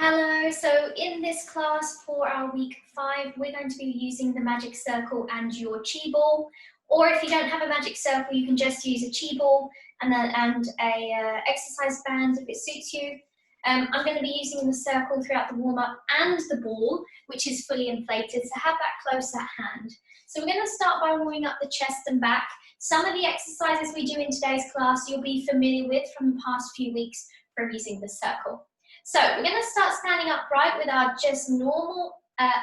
Hello, so in this class for our week 5, we're going to be using the magic circle and your chi ball. Or if you don't have a magic circle, you can just use a chi ball and a exercise band if it suits you. I'm going to be using the circle throughout the warm-up and the ball, which is fully inflated, so have that close at hand. So we're going to start by warming up the chest and back. Some of the exercises we do in today's class you'll be familiar with from the past few weeks from using the circle. So we're going to start standing upright with our just normal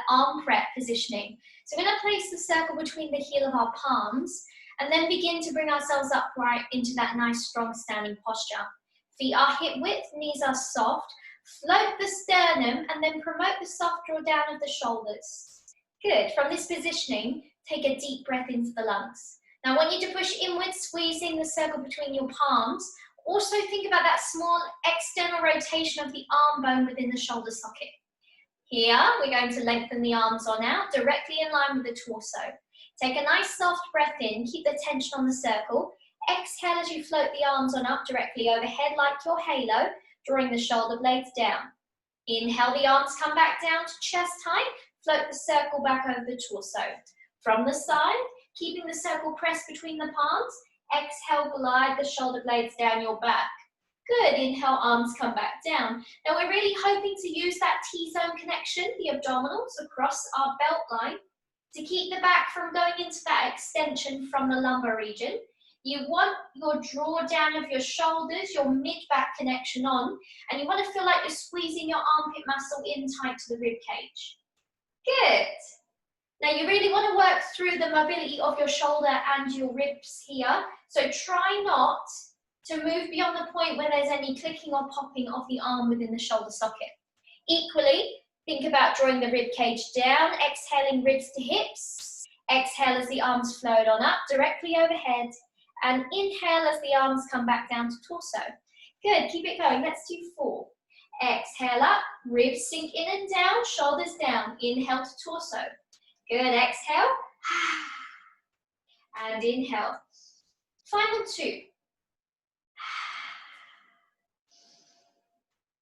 arm prep positioning. So we're going to place the circle between the heel of our palms and then begin to bring ourselves upright into that nice strong standing posture. Feet are hip width, knees are soft. Float the sternum and then promote the soft draw down of the shoulders. Good. From this positioning, take a deep breath into the lungs. Now I want you to push inwards, squeezing the circle between your palms. Also think about that small external rotation of the arm bone within the shoulder socket. Here, we're going to lengthen the arms on out, directly in line with the torso. Take a nice soft breath in, keep the tension on the circle. Exhale as you float the arms on up directly overhead like your halo, drawing the shoulder blades down. Inhale, the arms come back down to chest height, float the circle back over the torso. From the side, keeping the circle pressed between the palms, exhale, glide the shoulder blades down your back. Good, inhale, arms come back down. Now we're really hoping to use that T-zone connection, the abdominals across our belt line, to keep the back from going into that extension from the lumbar region. You want your draw down of your shoulders, your mid-back connection on, and you want to feel like you're squeezing your armpit muscle in tight to the rib cage. Good. Now you really want to work through the mobility of your shoulder and your ribs here, so try not to move beyond the point where there's any clicking or popping of the arm within the shoulder socket. Equally, think about drawing the rib cage down, exhaling ribs to hips, exhale as the arms float on up directly overhead, and inhale as the arms come back down to torso. Good, keep it going, let's do 4. Exhale up, ribs sink in and down, shoulders down, inhale to torso. Good, exhale, and inhale. Final 2.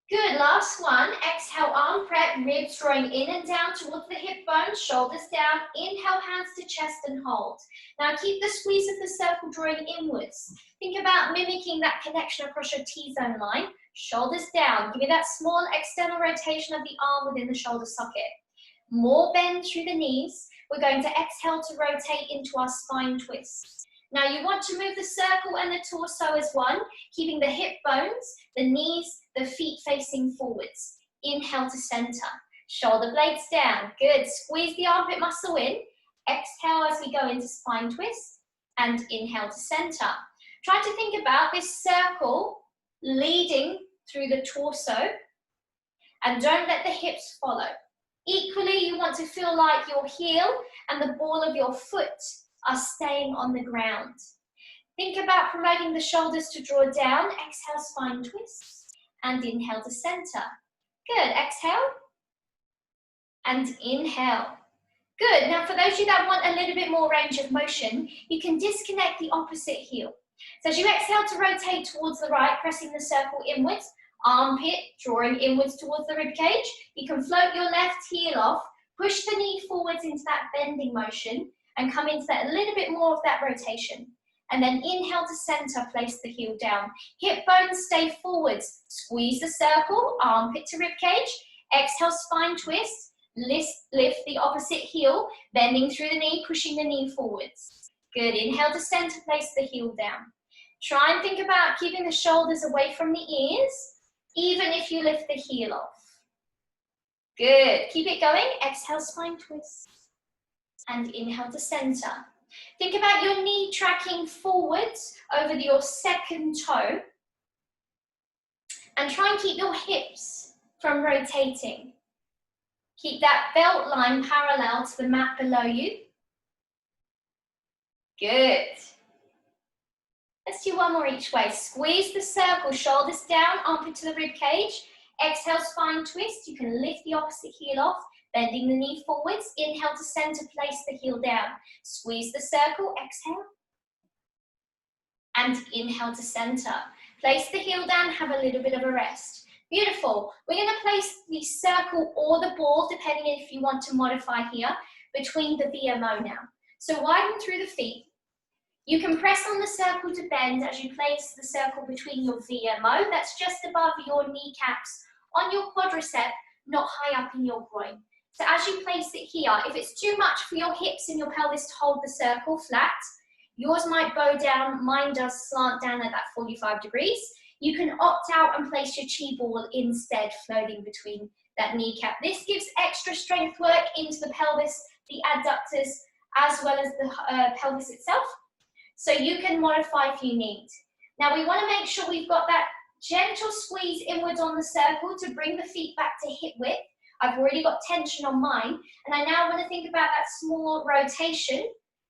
Good, last one. Exhale, arm prep, ribs drawing in and down towards the hip bones, shoulders down. Inhale, hands to chest and hold. Now keep the squeeze of the circle drawing inwards. Think about mimicking that connection across your T-zone line. Shoulders down. Give me that small external rotation of the arm within the shoulder socket. More bend through the knees. We're going to exhale to rotate into our spine twist. Now you want to move the circle and the torso as one, keeping the hip bones, the knees, the feet facing forwards. Inhale to center. Shoulder blades down. Good. Squeeze the armpit muscle in. Exhale as we go into spine twist. And inhale to center. Try to think about this circle leading through the torso. And don't let the hips follow. Equally, you want to feel like your heel and the ball of your foot are staying on the ground. Think about promoting the shoulders to draw down. Exhale, spine twist, and inhale to center. Good, exhale, and inhale. Good, now for those of you that want a little bit more range of motion, you can disconnect the opposite heel. So as you exhale to rotate towards the right, pressing the circle inwards, armpit drawing inwards towards the rib cage, you can float your left heel off, push the knee forwards into that bending motion, and come into that a little bit more of that rotation. And then inhale to center, place the heel down. Hip bones stay forwards. Squeeze the circle, armpit to rib cage. Exhale, spine twist. Lift the opposite heel, bending through the knee, pushing the knee forwards. Good, inhale to center, place the heel down. Try and think about keeping the shoulders away from the ears, even if you lift the heel off. Good, keep it going. Exhale, spine twist. And inhale to center. Think about your knee tracking forwards over your second toe. And try and keep your hips from rotating. Keep that belt line parallel to the mat below you. Good. Let's do one more each way. Squeeze the circle, shoulders down, armpit to the rib cage. Exhale, spine twist. You can lift the opposite heel off. Bending the knee forwards, inhale to center, place the heel down. Squeeze the circle, exhale. And inhale to center. Place the heel down, have a little bit of a rest. Beautiful. We're going to place the circle or the ball, depending if you want to modify here, between the VMO now. So widen through the feet. You can press on the circle to bend as you place the circle between your VMO. That's just above your kneecaps on your quadricep, not high up in your groin. So as you place it here, if it's too much for your hips and your pelvis to hold the circle flat, yours might bow down, mine does slant down at that 45 degrees. You can opt out and place your chi ball instead, floating between that kneecap. This gives extra strength work into the pelvis, the adductors, as well as the pelvis itself. So you can modify if you need. Now we want to make sure we've got that gentle squeeze inwards on the circle to bring the feet back to hip width. I've already got tension on mine, and I now want to think about that small rotation,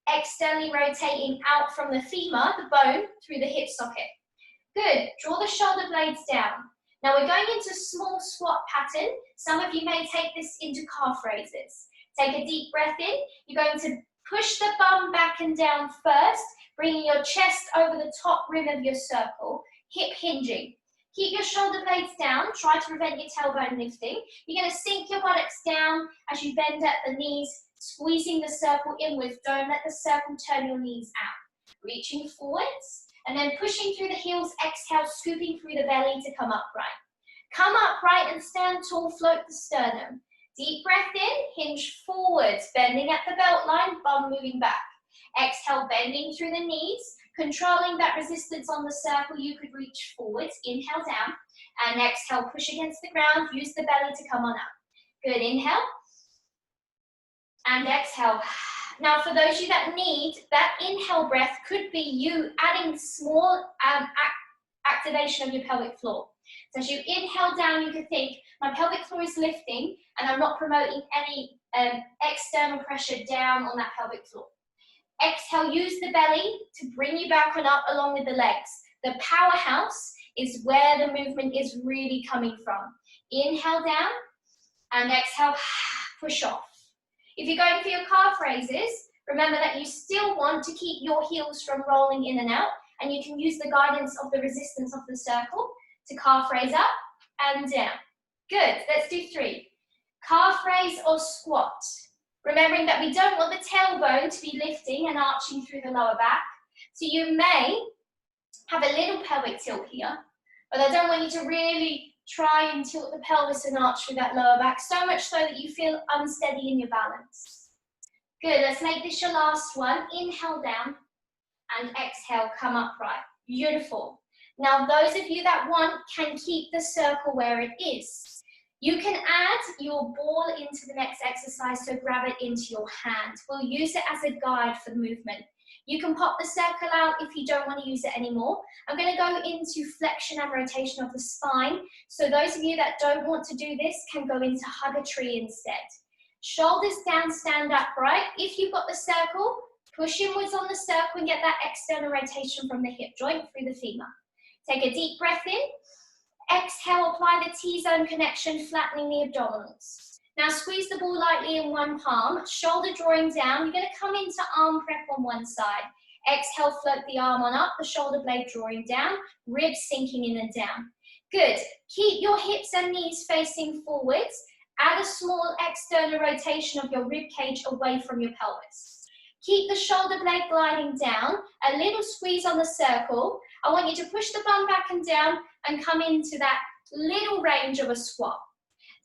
externally rotating out from the femur, the bone, through the hip socket. Good, draw the shoulder blades down. Now we're going into small squat pattern. Some of you may take this into calf raises. Take a deep breath in. You're going to push the bum back and down first, bringing your chest over the top rim of your circle, hip hinging. Keep your shoulder blades down, try to prevent your tailbone lifting. You're going to sink your buttocks down as you bend at the knees, squeezing the circle inwards. Don't let the circle turn your knees out. Reaching forwards, and then pushing through the heels, exhale, scooping through the belly to come upright. Come upright and stand tall, float the sternum. Deep breath in, hinge forwards, bending at the belt line, bum moving back. Exhale, bending through the knees, controlling that resistance on the circle, you could reach forwards. Inhale down, and exhale, push against the ground, use the belly to come on up. Good, inhale, and exhale. Now for those of you that need, that inhale breath could be you adding small activation of your pelvic floor. So as you inhale down, you could think, my pelvic floor is lifting, and I'm not promoting any external pressure down on that pelvic floor. Exhale, use the belly to bring you back on up along with the legs. The powerhouse is where the movement is really coming from. Inhale down, and exhale, push off. If you're going for your calf raises, remember that you still want to keep your heels from rolling in and out, and you can use the guidance of the resistance of the circle to calf raise up and down. Good, let's do 3. Calf raise or squat. Remembering that we don't want the tailbone to be lifting and arching through the lower back. So you may have a little pelvic tilt here, but I don't want you to really try and tilt the pelvis and arch through that lower back, so much so that you feel unsteady in your balance. Good, let's make this your last one. Inhale down and exhale, come upright. Beautiful. Now those of you that want can keep the circle where it is. You can add your ball into the next exercise, so grab it into your hand. We'll use it as a guide for the movement. You can pop the circle out if you don't want to use it anymore. I'm going to go into flexion and rotation of the spine. So those of you that don't want to do this can go into hug a tree instead. Shoulders down, stand upright. If you've got the circle, push inwards on the circle and get that external rotation from the hip joint through the femur. Take a deep breath in. Exhale, apply the T-zone connection, flattening the abdominals. Now squeeze the ball lightly in one palm, shoulder drawing down. You're going to come into arm prep on one side. Exhale, float the arm on up, the shoulder blade drawing down, ribs sinking in and down. Good. Keep your hips and knees facing forwards. Add a small external rotation of your rib cage away from your pelvis. Keep the shoulder blade gliding down, a little squeeze on the circle. I want you to push the bum back and down and come into that little range of a squat.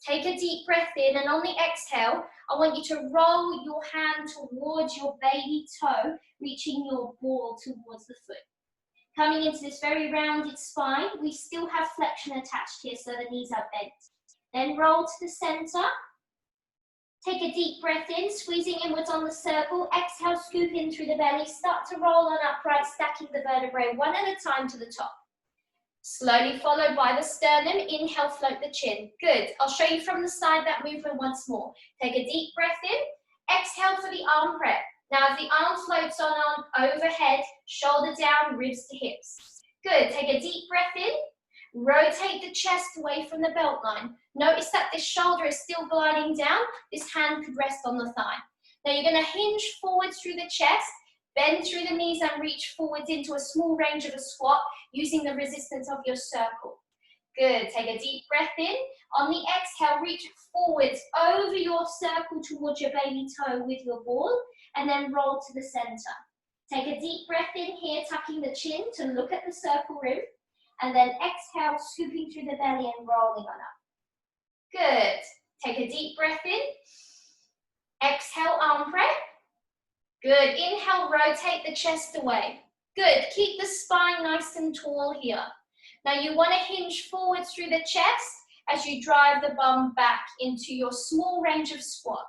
Take a deep breath in, and on the exhale, I want you to roll your hand towards your baby toe, reaching your ball towards the foot. Coming into this very rounded spine, we still have flexion attached here, so the knees are bent. Then roll to the center. Take a deep breath in, squeezing inwards on the circle. Exhale, scoop in through the belly. Start to roll on upright, stacking the vertebrae one at a time to the top. Slowly followed by the sternum. Inhale, float the chin. Good. I'll show you from the side that movement once more. Take a deep breath in. Exhale for the arm prep. Now as the arm floats on overhead, shoulder down, ribs to hips. Good. Take a deep breath in. Rotate the chest away from the belt line. Notice that this shoulder is still gliding down. This hand could rest on the thigh. Now you're going to hinge forwards through the chest, bend through the knees and reach forwards into a small range of a squat using the resistance of your circle. Good, take a deep breath in. On the exhale, reach forwards over your circle towards your baby toe with your ball, and then roll to the center. Take a deep breath in here, tucking the chin to look at the circle rim, and then exhale, scooping through the belly and rolling on up. Good, take a deep breath in. Exhale, arm prep. Good, inhale, rotate the chest away. Good, keep the spine nice and tall here. Now you want to hinge forwards through the chest as you drive the bum back into your small range of squat.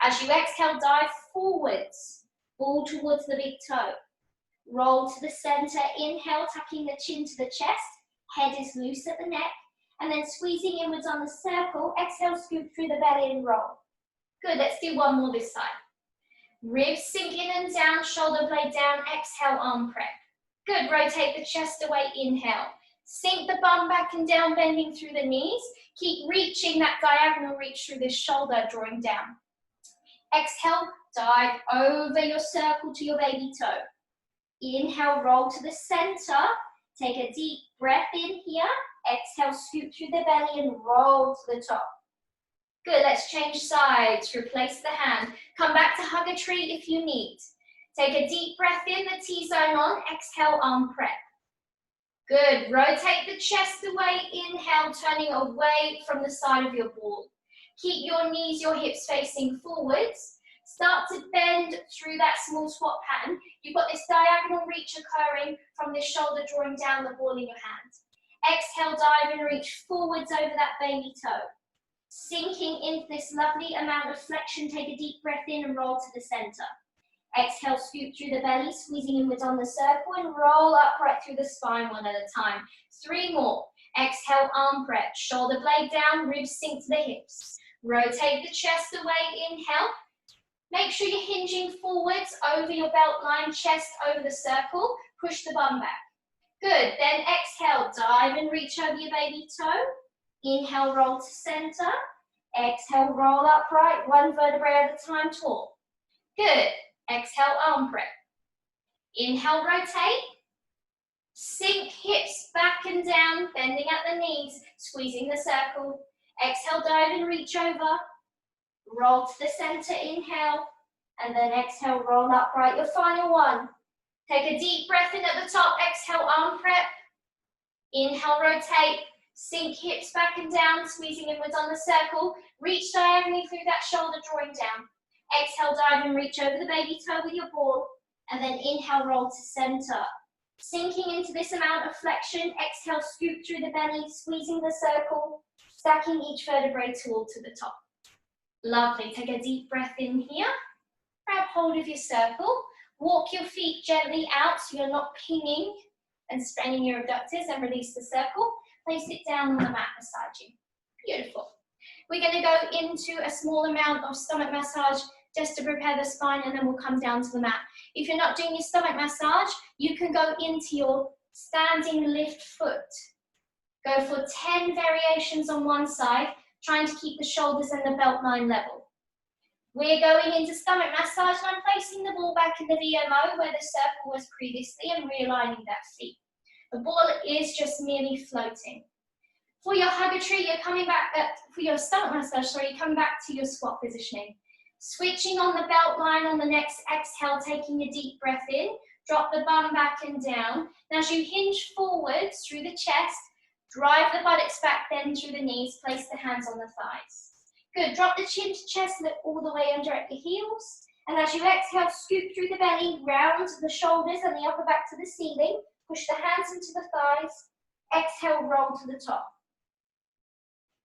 As you exhale, dive forwards, ball towards the big toe. Roll to the center, inhale, tucking the chin to the chest, head is loose at the neck, and then squeezing inwards on the circle, exhale, scoop through the belly and roll. Good, let's do one more this side. Ribs sink in and down, shoulder blade down, exhale, arm prep. Good, rotate the chest away, inhale. Sink the bum back and down, bending through the knees. Keep reaching that diagonal reach through this shoulder, drawing down. Exhale, dive over your circle to your baby toe. Inhale, roll to the center. Take a deep breath in here. Exhale, scoop through the belly and roll to the top. Good, let's change sides. Replace the hand. Come back to hug a tree if you need. Take a deep breath in, the T-zone on. Exhale, arm prep. Good, rotate the chest away. Inhale, turning away from the side of your ball. Keep your knees, your hips facing forwards. Start to bend through that small squat pattern. You've got this diagonal reach occurring from this shoulder, drawing down the ball in your hand. Exhale, dive and reach forwards over that baby toe. Sinking into this lovely amount of flexion, take a deep breath in and roll to the center. Exhale, scoop through the belly, squeezing inwards on the circle and roll upright through the spine one at a time. 3 more. Exhale, arm prep, shoulder blade down, ribs sink to the hips. Rotate the chest away, inhale. Make sure you're hinging forwards over your belt line, chest over the circle. Push the bum back. Good, then exhale, dive and reach over your baby toe. Inhale, roll to center. Exhale, roll upright, 1 vertebrae at a time, tall. Good, exhale, arm prep. Inhale, rotate. Sink hips back and down, bending at the knees, squeezing the circle. Exhale, dive and reach over. Roll to the center, inhale, and then exhale, roll upright. Your final one. Take a deep breath in at the top, exhale, arm prep. Inhale, rotate. Sink hips back and down, squeezing inwards on the circle. Reach diagonally through that shoulder, drawing down. Exhale, dive and reach over the baby toe with your ball. And then inhale, roll to center. Sinking into this amount of flexion, exhale, scoop through the belly, squeezing the circle, stacking each vertebrae tall to the top. Lovely, take a deep breath in here. Grab hold of your circle. Walk your feet gently out so you're not pinging and straining your abductors, and release the circle. Place it down on the mat beside you. Beautiful. We're going to go into a small amount of stomach massage just to prepare the spine, and then we'll come down to the mat. If you're not doing your stomach massage, you can go into your standing lift foot. Go for 10 variations on one side, trying to keep the shoulders and the belt line level. We're going into stomach massage, and I'm placing the ball back in the VMO where the circle was previously and realigning that feet. The ball is just merely floating. For your hugger tree, you're coming back, for your stomach massage, you're coming back to your squat positioning. Switching on the belt line on the next exhale, taking a deep breath in, drop the bum back and down. Now as you hinge forwards through the chest, drive the buttocks back then through the knees, place the hands on the thighs. Good, drop the chin to chest, look all the way under at the heels. And as you exhale, scoop through the belly, round the shoulders and the upper back to the ceiling. Push the hands into the thighs. Exhale, roll to the top.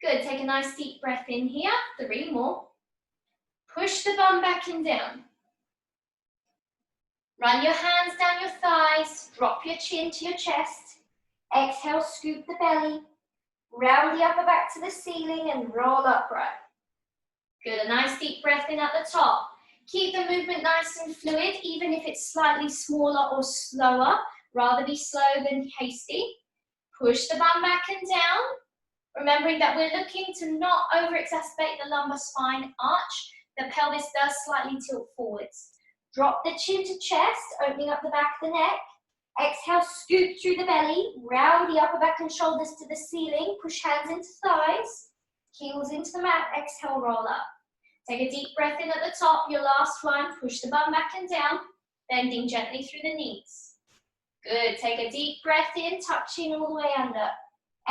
Good, take a nice deep breath in here. 3 more. Push the bum back and down. Run your hands down your thighs. Drop your chin to your chest. Exhale, scoop the belly. Round the upper back to the ceiling and roll upright. Good, a nice deep breath in at the top. Keep the movement nice and fluid, even if it's slightly smaller or slower. Rather be slow than hasty. Push the bum back and down. Remembering that we're looking to not over-exacerbate the lumbar spine arch. The pelvis does slightly tilt forwards. Drop the chin to chest, opening up the back of the neck. Exhale, scoop through the belly, round the upper back and shoulders to the ceiling, push hands into thighs, heels into the mat, exhale, roll up. Take a deep breath in at the top, your last one, push the bum back and down, bending gently through the knees. Good, take a deep breath in, touching all the way under.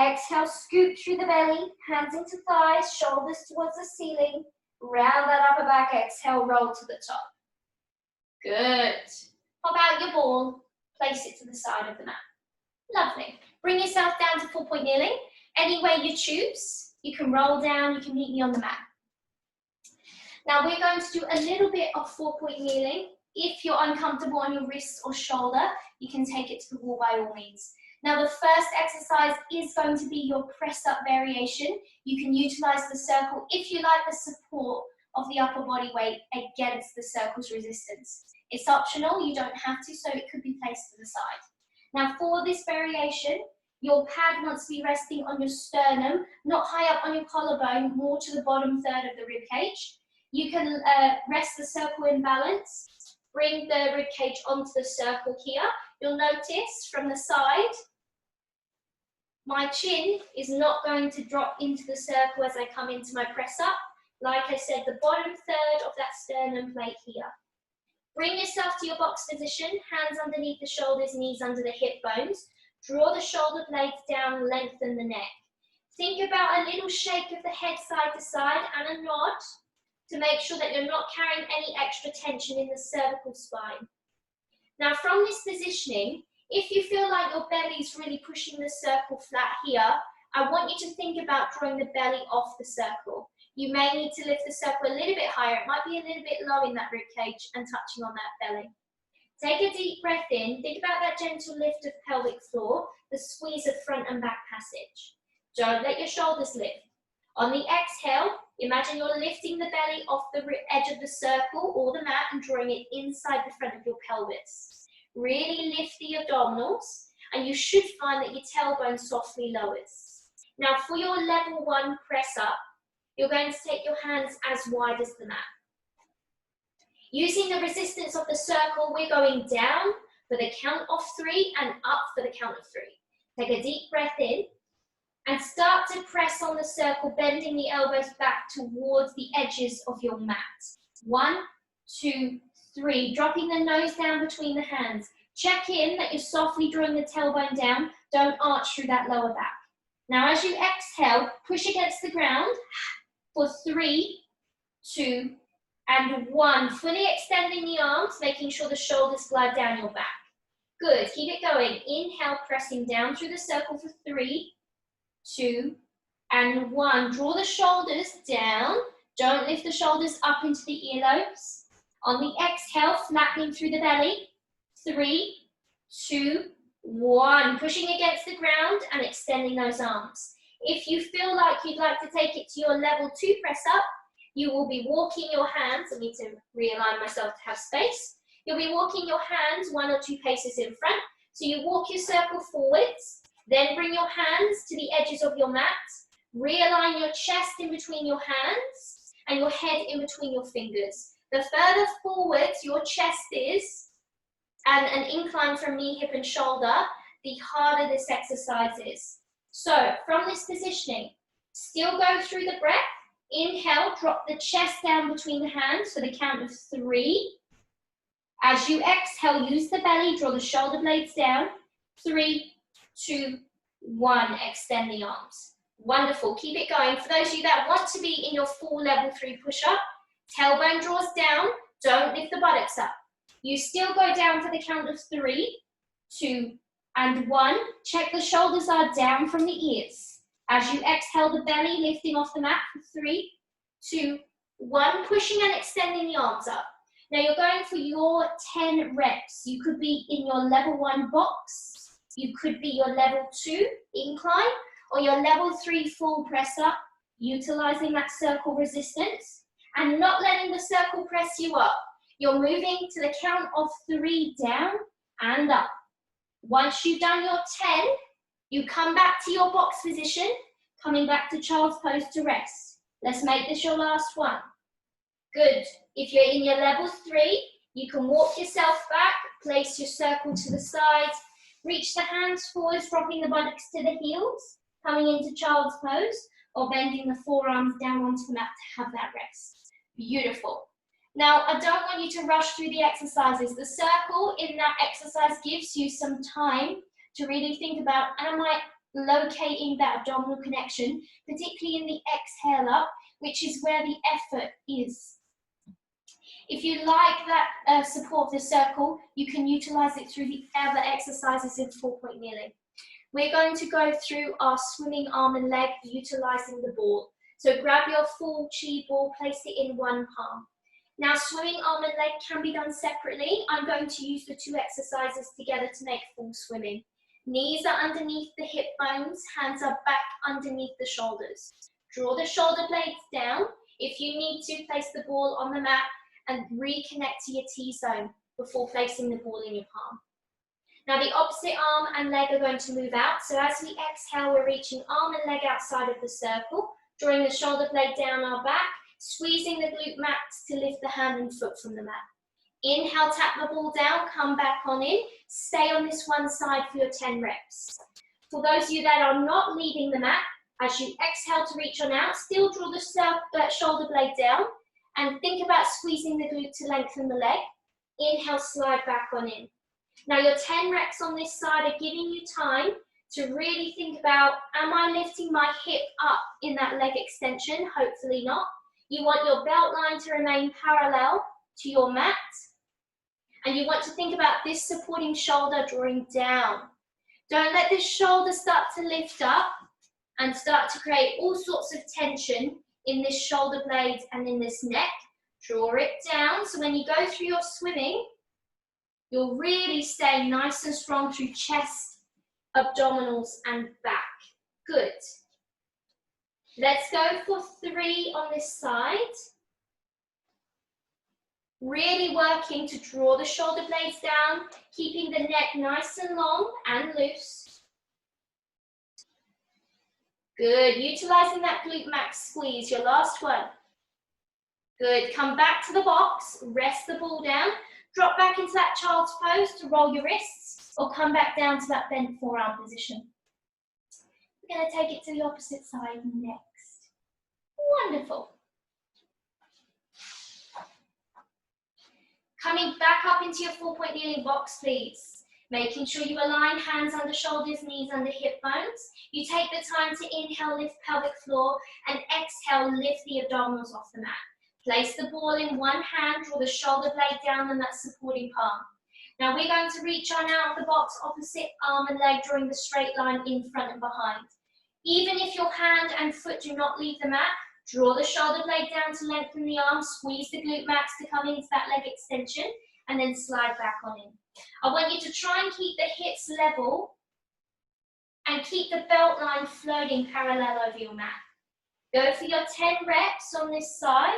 Exhale, scoop through the belly, hands into thighs, shoulders towards the ceiling, round that upper back, exhale, roll to the top. Good. Pop out your ball, place it to the side of the mat. Lovely. Bring yourself down to 4-point kneeling. Any way you choose. You can roll down, you can meet me on the mat. Now we're going to do a little bit of 4-point kneeling. If you're uncomfortable on your wrist or shoulder, you can take it to the wall by all means. Now the first exercise is going to be your press up variation. You can utilize the circle if you like the support of the upper body weight against the circle's resistance. It's optional, you don't have to, so it could be placed to the side. Now for this variation, your pad wants to be resting on your sternum, not high up on your collarbone, more to the bottom third of the rib cage. You can rest the circle in balance, bring the rib cage onto the circle here. You'll notice from the side, my chin is not going to drop into the circle as I come into my press up. Like I said, the bottom third of that sternum plate here. Bring yourself to your box position, hands underneath the shoulders, knees under the hip bones. Draw the shoulder blades down, lengthen the neck. Think about a little shake of the head side to side and a nod to make sure that you're not carrying any extra tension in the cervical spine. Now from this positioning, if you feel like your belly's really pushing the circle flat here, I want you to think about drawing the belly off the circle. You may need to lift the circle a little bit higher. It might be a little bit low in that rib cage and touching on that belly. Take a deep breath in. Think about that gentle lift of pelvic floor, the squeeze of front and back passage. Don't let your shoulders lift. On the exhale, imagine you're lifting the belly off the edge of the circle or the mat and drawing it inside the front of your pelvis. Really lift the abdominals, and you should find that your tailbone softly lowers. Now for your level 1 press up, you're going to take your hands as wide as the mat. Using the resistance of the circle, we're going down for the count of 3 and up for the count of 3. Take a deep breath in and start to press on the circle, bending the elbows back towards the edges of your mat. 1, 2, 3, dropping the nose down between the hands. Check in that you're softly drawing the tailbone down. Don't arch through that lower back. Now as you exhale, push against the ground for 3, 2, and 1. Fully extending the arms, making sure the shoulders glide down your back. Good, keep it going. Inhale, pressing down through the circle for 3, 2, and 1. Draw the shoulders down. Don't lift the shoulders up into the earlobes. On the exhale, flattening through the belly. 3, 2, 1. Pushing against the ground and extending those arms. If you feel like you'd like to take it to your level 2 press up, you will be walking your hands. I need to realign myself to have space. You'll be walking your hands 1 or 2 paces in front. So you walk your circle forwards, then bring your hands to the edges of your mat. Realign your chest in between your hands and your head in between your fingers. The further forwards your chest is, and an incline from knee, hip, and shoulder, the harder this exercise is. So from this positioning, still go through the breath. Inhale, drop the chest down between the hands for the count of 3. As you exhale, use the belly, draw the shoulder blades down. 3, 2, 1, extend the arms. Wonderful, keep it going. For those of you that want to be in your full level 3 push-up, tailbone draws down, don't lift the buttocks up. You still go down for the count of 3, 2, and 1. Check the shoulders are down from the ears. As you exhale, the belly lifting off the mat for 3, 2, 1, pushing and extending the arms up. Now you're going for your 10 reps. You could be in your level 1 box, you could be your level 2 incline, or your level 3 full press up, utilizing that circle resistance and not letting the circle press you up. You're moving to the count of 3 down and up. Once you've done your 10, you come back to your box position, coming back to child's pose to rest. Let's make this your last one. Good. If you're in your level 3, you can walk yourself back, place your circle to the side, Reach the hands forwards, dropping the buttocks to the heels, coming into child's pose, or bending the forearms down onto the mat to have that rest. Beautiful. Now, I don't want you to rush through the exercises. The circle in that exercise gives you some time to really think about, am I locating that abdominal connection, particularly in the exhale up, which is where the effort is. If you like that support of the circle, you can utilize it through the other exercises in 4-point kneeling. We're going to go through our swimming arm and leg utilizing the ball. So grab your full chi ball, place it in one palm. Now swimming arm and leg can be done separately. I'm going to use the two exercises together to make full swimming. Knees are underneath the hip bones, hands are back underneath the shoulders. Draw the shoulder blades down. If you need to, place the ball on the mat and reconnect to your T-zone before placing the ball in your palm. Now the opposite arm and leg are going to move out. So as we exhale, we're reaching arm and leg outside of the circle, drawing the shoulder blade down our back, squeezing the glute max to lift the hand and foot from the mat. Inhale, tap the ball down, come back on in. Stay on this one side for your 10 reps. For those of you that are not leaving the mat, as you exhale to reach on out, still draw the shoulder blade down and think about squeezing the glute to lengthen the leg. Inhale, slide back on in. Now your 10 reps on this side are giving you time to really think about, am I lifting my hip up in that leg extension? Hopefully not. You want your belt line to remain parallel to your mat. And you want to think about this supporting shoulder drawing down. Don't let this shoulder start to lift up and start to create all sorts of tension in this shoulder blade and in this neck. Draw it down, so when you go through your swimming, you'll really stay nice and strong through chest, abdominals, and back. Good. Let's go for 3 on this side. Really working to draw the shoulder blades down, keeping the neck nice and long and loose. Good, utilizing that glute max squeeze, your last one. Good, come back to the box, rest the ball down, drop back into that child's pose to roll your wrists, or come back down to that bent forearm position. We're going to take it to the opposite side next. Wonderful. Coming back up into your 4-point kneeling box, please. Making sure you align hands under shoulders, knees under hip bones. You take the time to inhale, lift pelvic floor, and exhale, lift the abdominals off the mat. Place the ball in one hand, draw the shoulder blade down on that supporting palm. Now we're going to reach on out of the box, opposite arm and leg, drawing the straight line in front and behind. Even if your hand and foot do not leave the mat, draw the shoulder blade down to lengthen the arm, squeeze the glute max to come into that leg extension, and then slide back on in. I want you to try and keep the hips level and keep the belt line floating parallel over your mat. Go for your 10 reps on this side,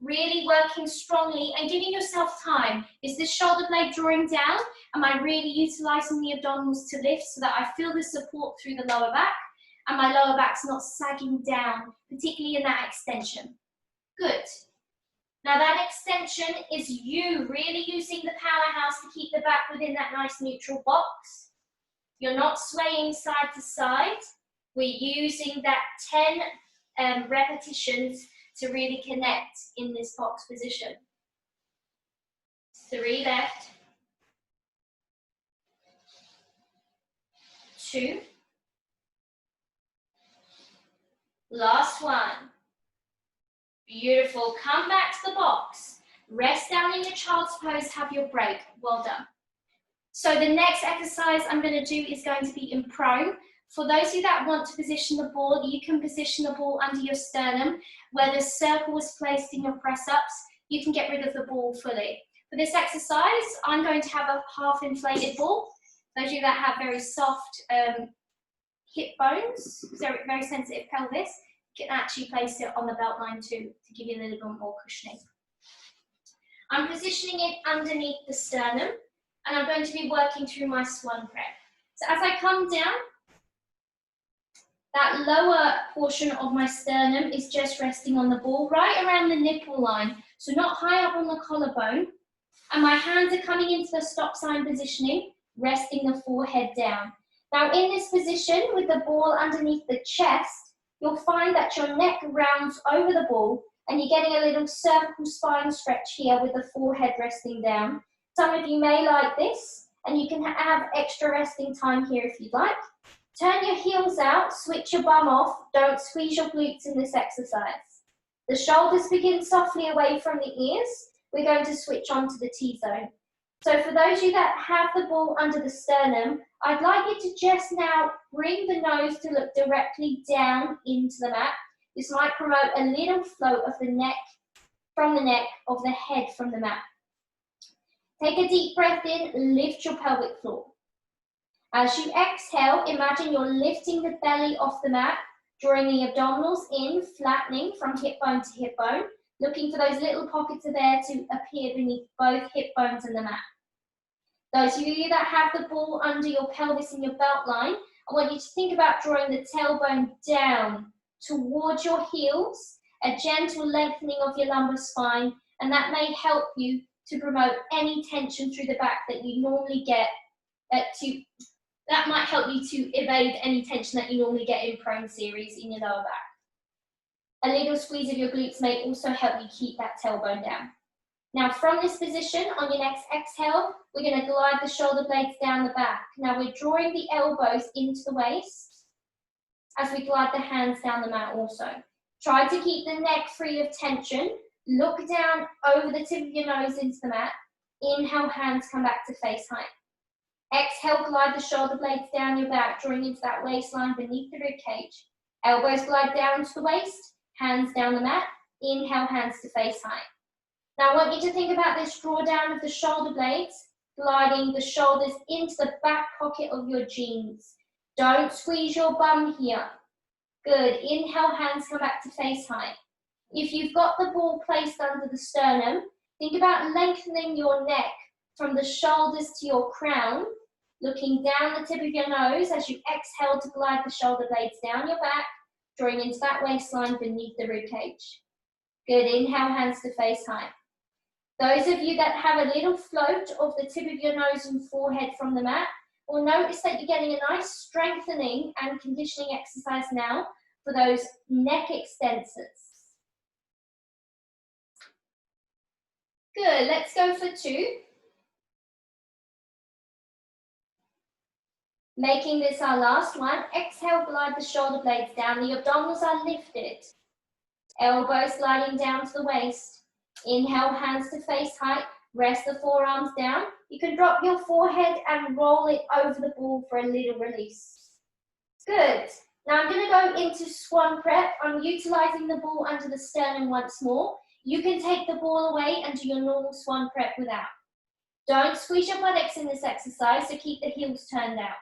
really working strongly and giving yourself time. Is this shoulder blade drawing down? Am I really utilizing the abdominals to lift so that I feel the support through the lower back? And my lower back's not sagging down, particularly in that extension. Good. Now that extension is you really using the powerhouse to keep the back within that nice neutral box. You're not swaying side to side. We're using that 10 repetitions to really connect in this box position. 3 left. 2. Last one. Beautiful. Come back to the box. Rest down in your child's pose. Have your break. Well done. So the next exercise I'm going to do is going to be in prone. For those of you that want to position the ball, you can position the ball under your sternum. Where the circle was placed in your press-ups, you can get rid of the ball fully. For this exercise, I'm going to have a half-inflated ball. Those of you that have very soft hip bones, very sensitive pelvis, you can actually place it on the belt line too, to give you a little bit more cushioning. I'm positioning it underneath the sternum, and I'm going to be working through my swan prep. So as I come down, that lower portion of my sternum is just resting on the ball, right around the nipple line, so not high up on the collarbone. And my hands are coming into the stop sign positioning, resting the forehead down. Now in this position, with the ball underneath the chest, you'll find that your neck rounds over the ball and you're getting a little cervical spine stretch here with the forehead resting down. Some of you may like this, and you can have extra resting time here if you'd like. Turn your heels out, switch your bum off, don't squeeze your glutes in this exercise. The shoulders begin softly away from the ears. We're going to switch on to the T-zone. So for those of you that have the ball under the sternum, I'd like you to just now bring the nose to look directly down into the mat. This might promote a little float of the neck, from the neck, of the head from the mat. Take a deep breath in, lift your pelvic floor. As you exhale, imagine you're lifting the belly off the mat, drawing the abdominals in, flattening from hip bone to hip bone, looking for those little pockets of air to appear beneath both hip bones and the mat. Those of you that have the ball under your pelvis and your belt line, I want you to think about drawing the tailbone down towards your heels, a gentle lengthening of your lumbar spine, and that may help you to promote any tension through the back that you normally get that might help you to evade any tension that you normally get in prone series in your lower back. A little squeeze of your glutes may also help you keep that tailbone down. Now from this position, on your next exhale, we're going to glide the shoulder blades down the back. Now we're drawing the elbows into the waist as we glide the hands down the mat also. Try to keep the neck free of tension. Look down over the tip of your nose into the mat. Inhale, hands come back to face height. Exhale, glide the shoulder blades down your back, drawing into that waistline beneath the rib cage. Elbows glide down to the waist, hands down the mat. Inhale, hands to face height. Now I want you to think about this drawdown of the shoulder blades, gliding the shoulders into the back pocket of your jeans. Don't squeeze your bum here. Good. Inhale, hands come back to face height. If you've got the ball placed under the sternum, think about lengthening your neck from the shoulders to your crown, looking down the tip of your nose as you exhale to glide the shoulder blades down your back, drawing into that waistline beneath the rib cage. Good. Inhale, hands to face height. Those of you that have a little float of the tip of your nose and forehead from the mat will notice that you're getting a nice strengthening and conditioning exercise now for those neck extensors. Good. Let's go for 2. Making this our last one, exhale, glide the shoulder blades down. The abdominals are lifted. Elbows gliding down to the waist. Inhale, hands to face height. Rest the forearms down. You can drop your forehead and roll it over the ball for a little release. Good. Now I'm going to go into swan prep. I'm utilizing the ball under the sternum once more. You can take the ball away and do your normal swan prep without. Don't squeeze your buttocks in this exercise, so keep the heels turned out.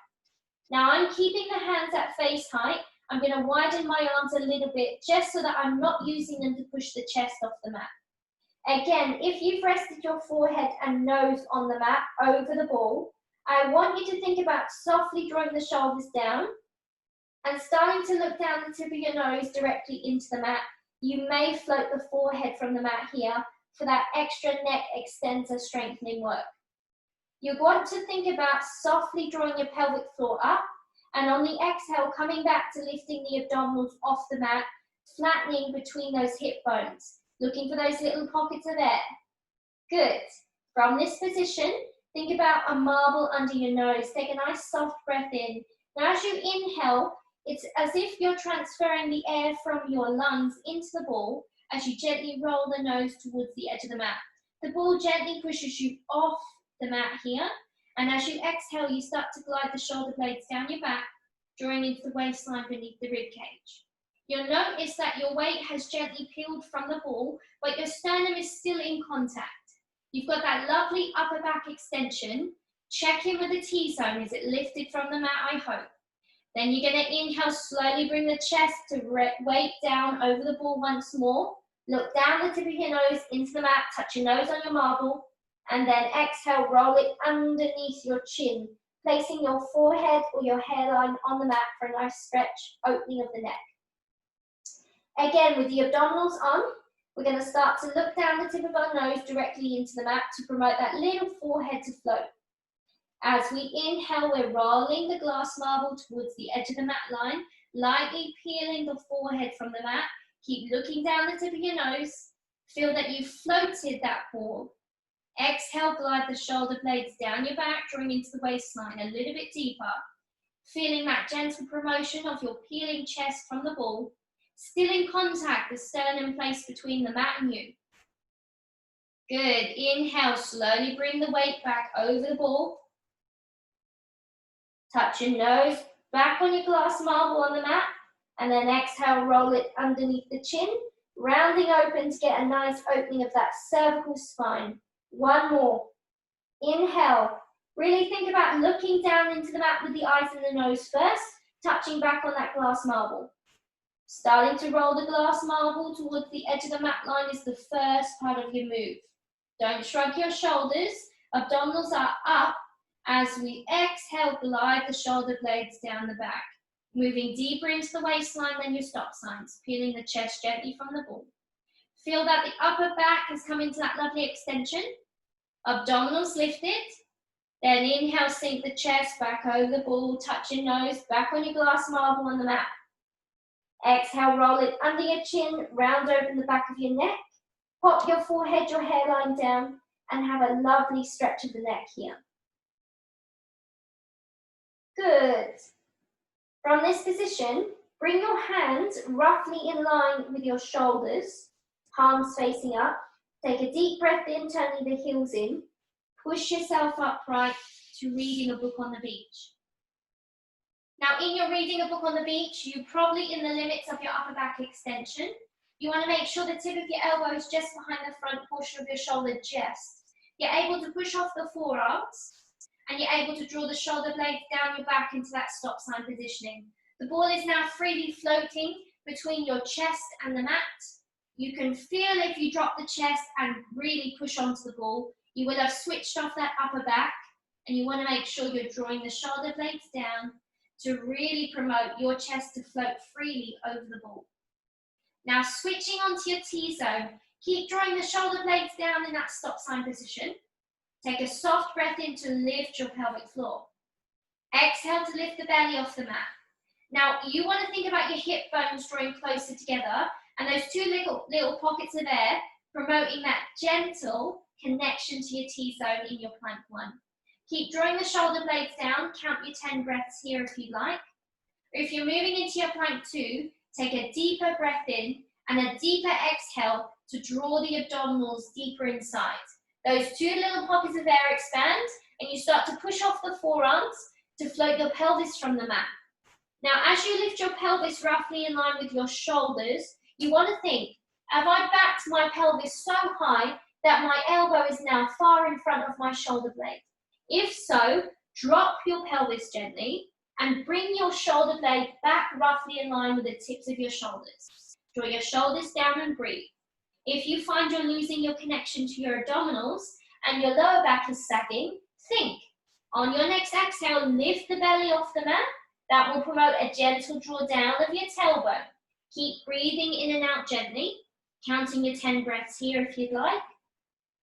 Now I'm keeping the hands at face height. I'm going to widen my arms a little bit just so that I'm not using them to push the chest off the mat. Again, if you've rested your forehead and nose on the mat over the ball, I want you to think about softly drawing the shoulders down and starting to look down the tip of your nose directly into the mat. You may float the forehead from the mat here for that extra neck extensor strengthening work. You want to think about softly drawing your pelvic floor up, and on the exhale, coming back to lifting the abdominals off the mat, flattening between those hip bones, looking for those little pockets of air. Good. From this position, think about a marble under your nose. Take a nice soft breath in. Now as you inhale, it's as if you're transferring the air from your lungs into the ball as you gently roll the nose towards the edge of the mat. The ball gently pushes you off the mat here, and as you exhale, you start to glide the shoulder blades down your back, drawing into the waistline beneath the rib cage. You'll notice that your weight has gently peeled from the ball, but your sternum is still in contact. You've got that lovely upper back extension. Check in with the T-zone. Is it lifted from the mat, I hope? Then you're going to inhale, slowly bring the chest to weight down over the ball once more. Look down the tip of your nose into the mat, touch your nose on your marble, and then exhale, roll it underneath your chin, placing your forehead or your hairline on the mat for a nice stretch, opening of the neck. Again, with the abdominals on, we're going to start to look down the tip of our nose directly into the mat to promote that little forehead to float. As we inhale, we're rolling the glass marble towards the edge of the mat line, lightly peeling the forehead from the mat. Keep looking down the tip of your nose. Feel that you've floated that ball. Exhale, glide the shoulder blades down your back, drawing into the waistline a little bit deeper. Feeling that gentle promotion of your peeling chest from the ball. Still in contact, the sternum placed between the mat and you. Good. Inhale, slowly bring the weight back over the ball. Touch your nose back on your glass marble on the mat. And then exhale, roll it underneath the chin, rounding open to get a nice opening of that cervical spine. One more. Inhale. Really think about looking down into the mat with the eyes and the nose first, touching back on that glass marble. Starting to roll the glass marble towards the edge of the mat line is the first part of your move. Don't shrug your shoulders. Abdominals are up. As we exhale, glide the shoulder blades down the back. Moving deeper into the waistline than your stop signs, peeling the chest gently from the ball. Feel that the upper back has come into that lovely extension. Abdominals lifted. Then inhale, sink the chest back over the ball, touch your nose, back on your glass marble on the mat. Exhale, roll it under your chin, round open the back of your neck. Pop your forehead, your hairline down, and have a lovely stretch of the neck here. Good. From this position, bring your hands roughly in line with your shoulders, palms facing up. Take a deep breath in, turning the heels in. Push yourself upright to reading a book on the beach. Now, in your reading a book on the beach, you're probably in the limits of your upper back extension. You want to make sure the tip of your elbow is just behind the front portion of your shoulder chest. You're able to push off the forearms, and you're able to draw the shoulder blades down your back into that stop sign positioning. The ball is now freely floating between your chest and the mat. You can feel if you drop the chest and really push onto the ball, you will have switched off that upper back, and you want to make sure you're drawing the shoulder blades down to really promote your chest to float freely over the ball. Now switching onto your T-zone, keep drawing the shoulder blades down in that stop sign position. Take a soft breath in to lift your pelvic floor. Exhale to lift the belly off the mat. Now you want to think about your hip bones drawing closer together and those two little pockets of air promoting that gentle connection to your T-zone in your plank one. Keep drawing the shoulder blades down, count your 10 breaths here if you'd like. Or if you're moving into your plank two, take a deeper breath in and a deeper exhale to draw the abdominals deeper inside. Those two little pockets of air expand and you start to push off the forearms to float your pelvis from the mat. Now as you lift your pelvis roughly in line with your shoulders, you want to think, have I backed my pelvis so high that my elbow is now far in front of my shoulder blade? If so, drop your pelvis gently and bring your shoulder blade back roughly in line with the tips of your shoulders. Draw your shoulders down and breathe. If you find you're losing your connection to your abdominals and your lower back is sagging, think. On your next exhale, lift the belly off the mat. That will promote a gentle draw down of your tailbone. Keep breathing in and out gently, counting your 10 breaths here if you'd like,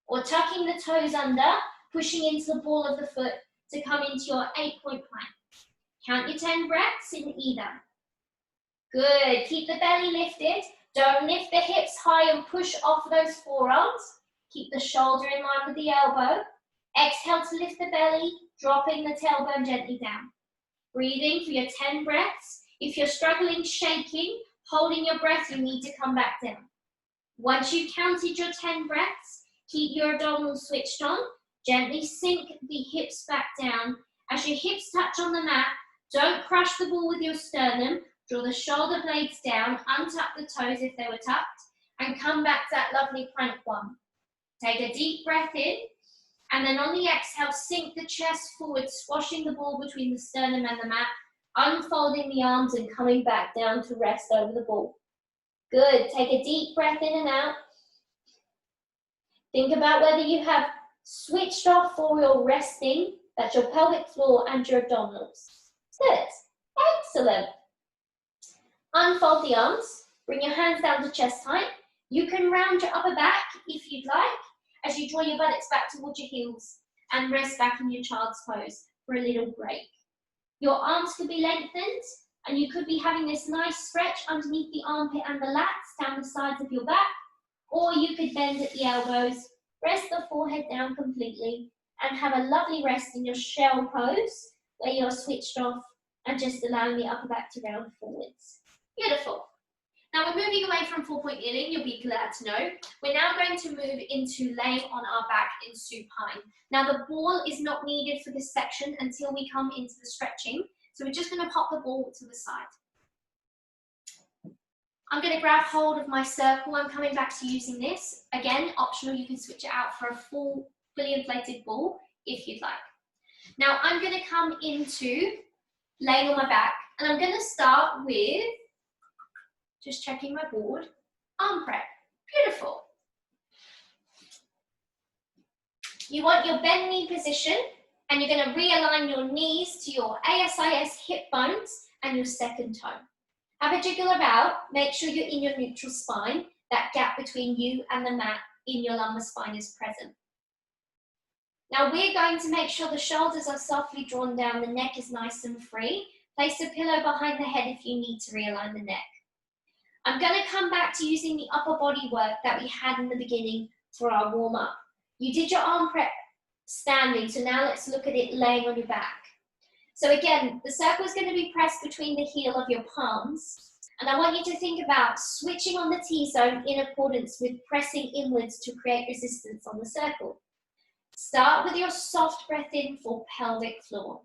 or tucking the toes under, pushing into the ball of the foot to come into your 8-point plank. Count your 10 breaths in either. Good, keep the belly lifted. Don't lift the hips high and push off those forearms. Keep the shoulder in line with the elbow. Exhale to lift the belly, dropping the tailbone gently down. Breathing for your 10 breaths. If you're struggling, shaking, holding your breath, you need to come back down. Once you've counted your 10 breaths, keep your abdominals switched on. Gently sink the hips back down. As your hips touch on the mat, don't crush the ball with your sternum. Draw the shoulder blades down, untuck the toes if they were tucked, and come back to that lovely plank one. Take a deep breath in, and then on the exhale, sink the chest forward, squashing the ball between the sternum and the mat, unfolding the arms and coming back down to rest over the ball. Good, take a deep breath in and out. Think about whether you have switched off or you're resting. That's your pelvic floor and your abdominals. Good, excellent. Unfold the arms, bring your hands down to chest height. You can round your upper back if you'd like, as you draw your buttocks back towards your heels and rest back in your child's pose. for a little break. Your arms could be lengthened, and you could be having this nice stretch underneath the armpit and the lats down the sides of your back, or you could bend at the elbows, rest the forehead down completely, and have a lovely rest in your shell pose, where you're switched off and just allowing the upper back to round forwards. Beautiful. Now we're moving away from 4-point kneeling, you'll be glad to know. We're now going to move into laying on our back in supine. Now the ball is not needed for this section until we come into the stretching, so we're just going to pop the ball to the side. I'm going to grab hold of my circle. I'm coming back to using this. Again, optional, you can switch it out for a fully inflated ball if you'd like. Now I'm going to come into laying on my back, and I'm going to start with, just checking my board, arm prep. Beautiful. You want your bend knee position, and you're going to realign your knees to your ASIS hip bones and your second toe. Have a jiggle about, make sure you're in your neutral spine, that gap between you and the mat in your lumbar spine is present. Now we're going to make sure the shoulders are softly drawn down, the neck is nice and free. Place a pillow behind the head if you need to realign the neck. I'm going to come back to using the upper body work that we had in the beginning for our warm up. You did your arm prep standing, so now let's look at it laying on your back. So again, the circle is going to be pressed between the heel of your palms, and I want you to think about switching on the T-zone in accordance with pressing inwards to create resistance on the circle. Start with your soft breath in for pelvic floor.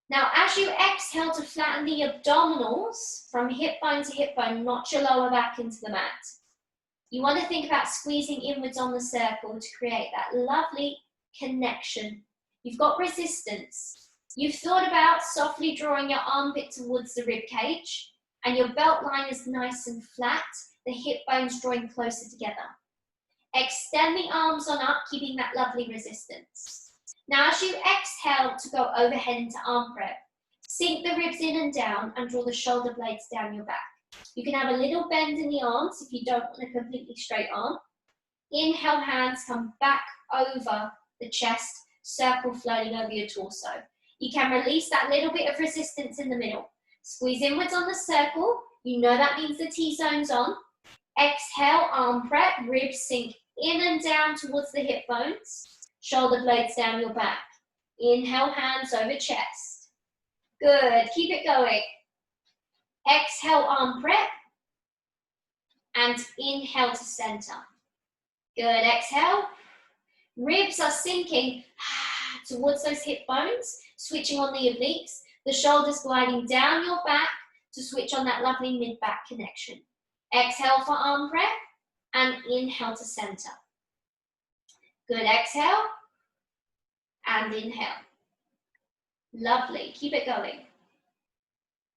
Now, as you exhale to flatten the abdominals from hip bone to hip bone, notch your lower back into the mat. You want to think about squeezing inwards on the circle to create that lovely connection. You've got resistance. You've thought about softly drawing your armpit towards the rib cage, and your belt line is nice and flat, the hip bones drawing closer together. Extend the arms on up, keeping that lovely resistance. Now, as you exhale to go overhead into arm prep, sink the ribs in and down and draw the shoulder blades down your back. You can have a little bend in the arms if you don't want a completely straight arm. Inhale, hands come back over the chest, circle floating over your torso. You can release that little bit of resistance in the middle. Squeeze inwards on the circle. You know that means the T-zone's on. Exhale, arm prep, ribs sink in and down towards the hip bones. Shoulder blades down your back. Inhale, hands over chest. Good, keep it going. Exhale, arm prep. And inhale to center. Good, exhale. Ribs are sinking towards those hip bones, switching on the obliques. The shoulders gliding down your back to switch on that lovely mid-back connection. Exhale for arm prep and inhale to center. Good, exhale and inhale. Lovely, keep it going.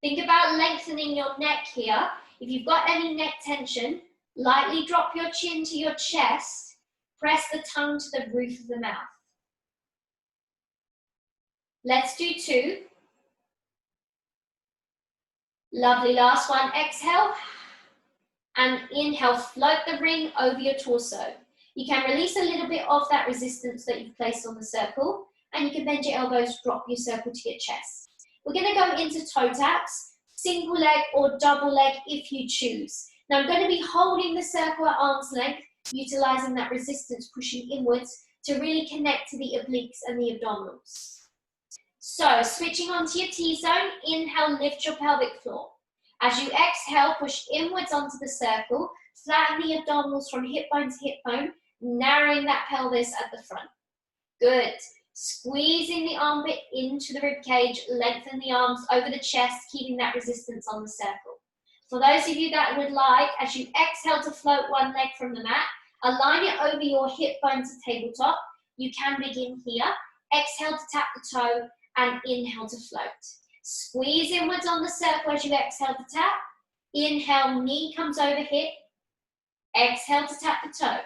Think about lengthening your neck here. If you've got any neck tension, lightly drop your chin to your chest, press the tongue to the roof of the mouth. Let's do 2. Lovely, last one, exhale. And inhale, float the ring over your torso. You can release a little bit of that resistance that you've placed on the circle, and you can bend your elbows, drop your circle to your chest. We're going to go into toe taps, single leg or double leg if you choose. Now I'm going to be holding the circle at arm's length, utilizing that resistance, pushing inwards to really connect to the obliques and the abdominals. So switching onto your T-zone, inhale, lift your pelvic floor. As you exhale, push inwards onto the circle, flatten the abdominals from hip bone to hip bone, narrowing that pelvis at the front. Good. Squeezing the armpit into the rib cage, lengthen the arms over the chest, keeping that resistance on the circle. For those of you that would like, as you exhale to float one leg from the mat, align it over your hip bone to tabletop. You can begin here. Exhale to tap the toe and inhale to float. Squeeze inwards on the circle as you exhale to tap. Inhale, knee comes over hip. Exhale to tap the toe.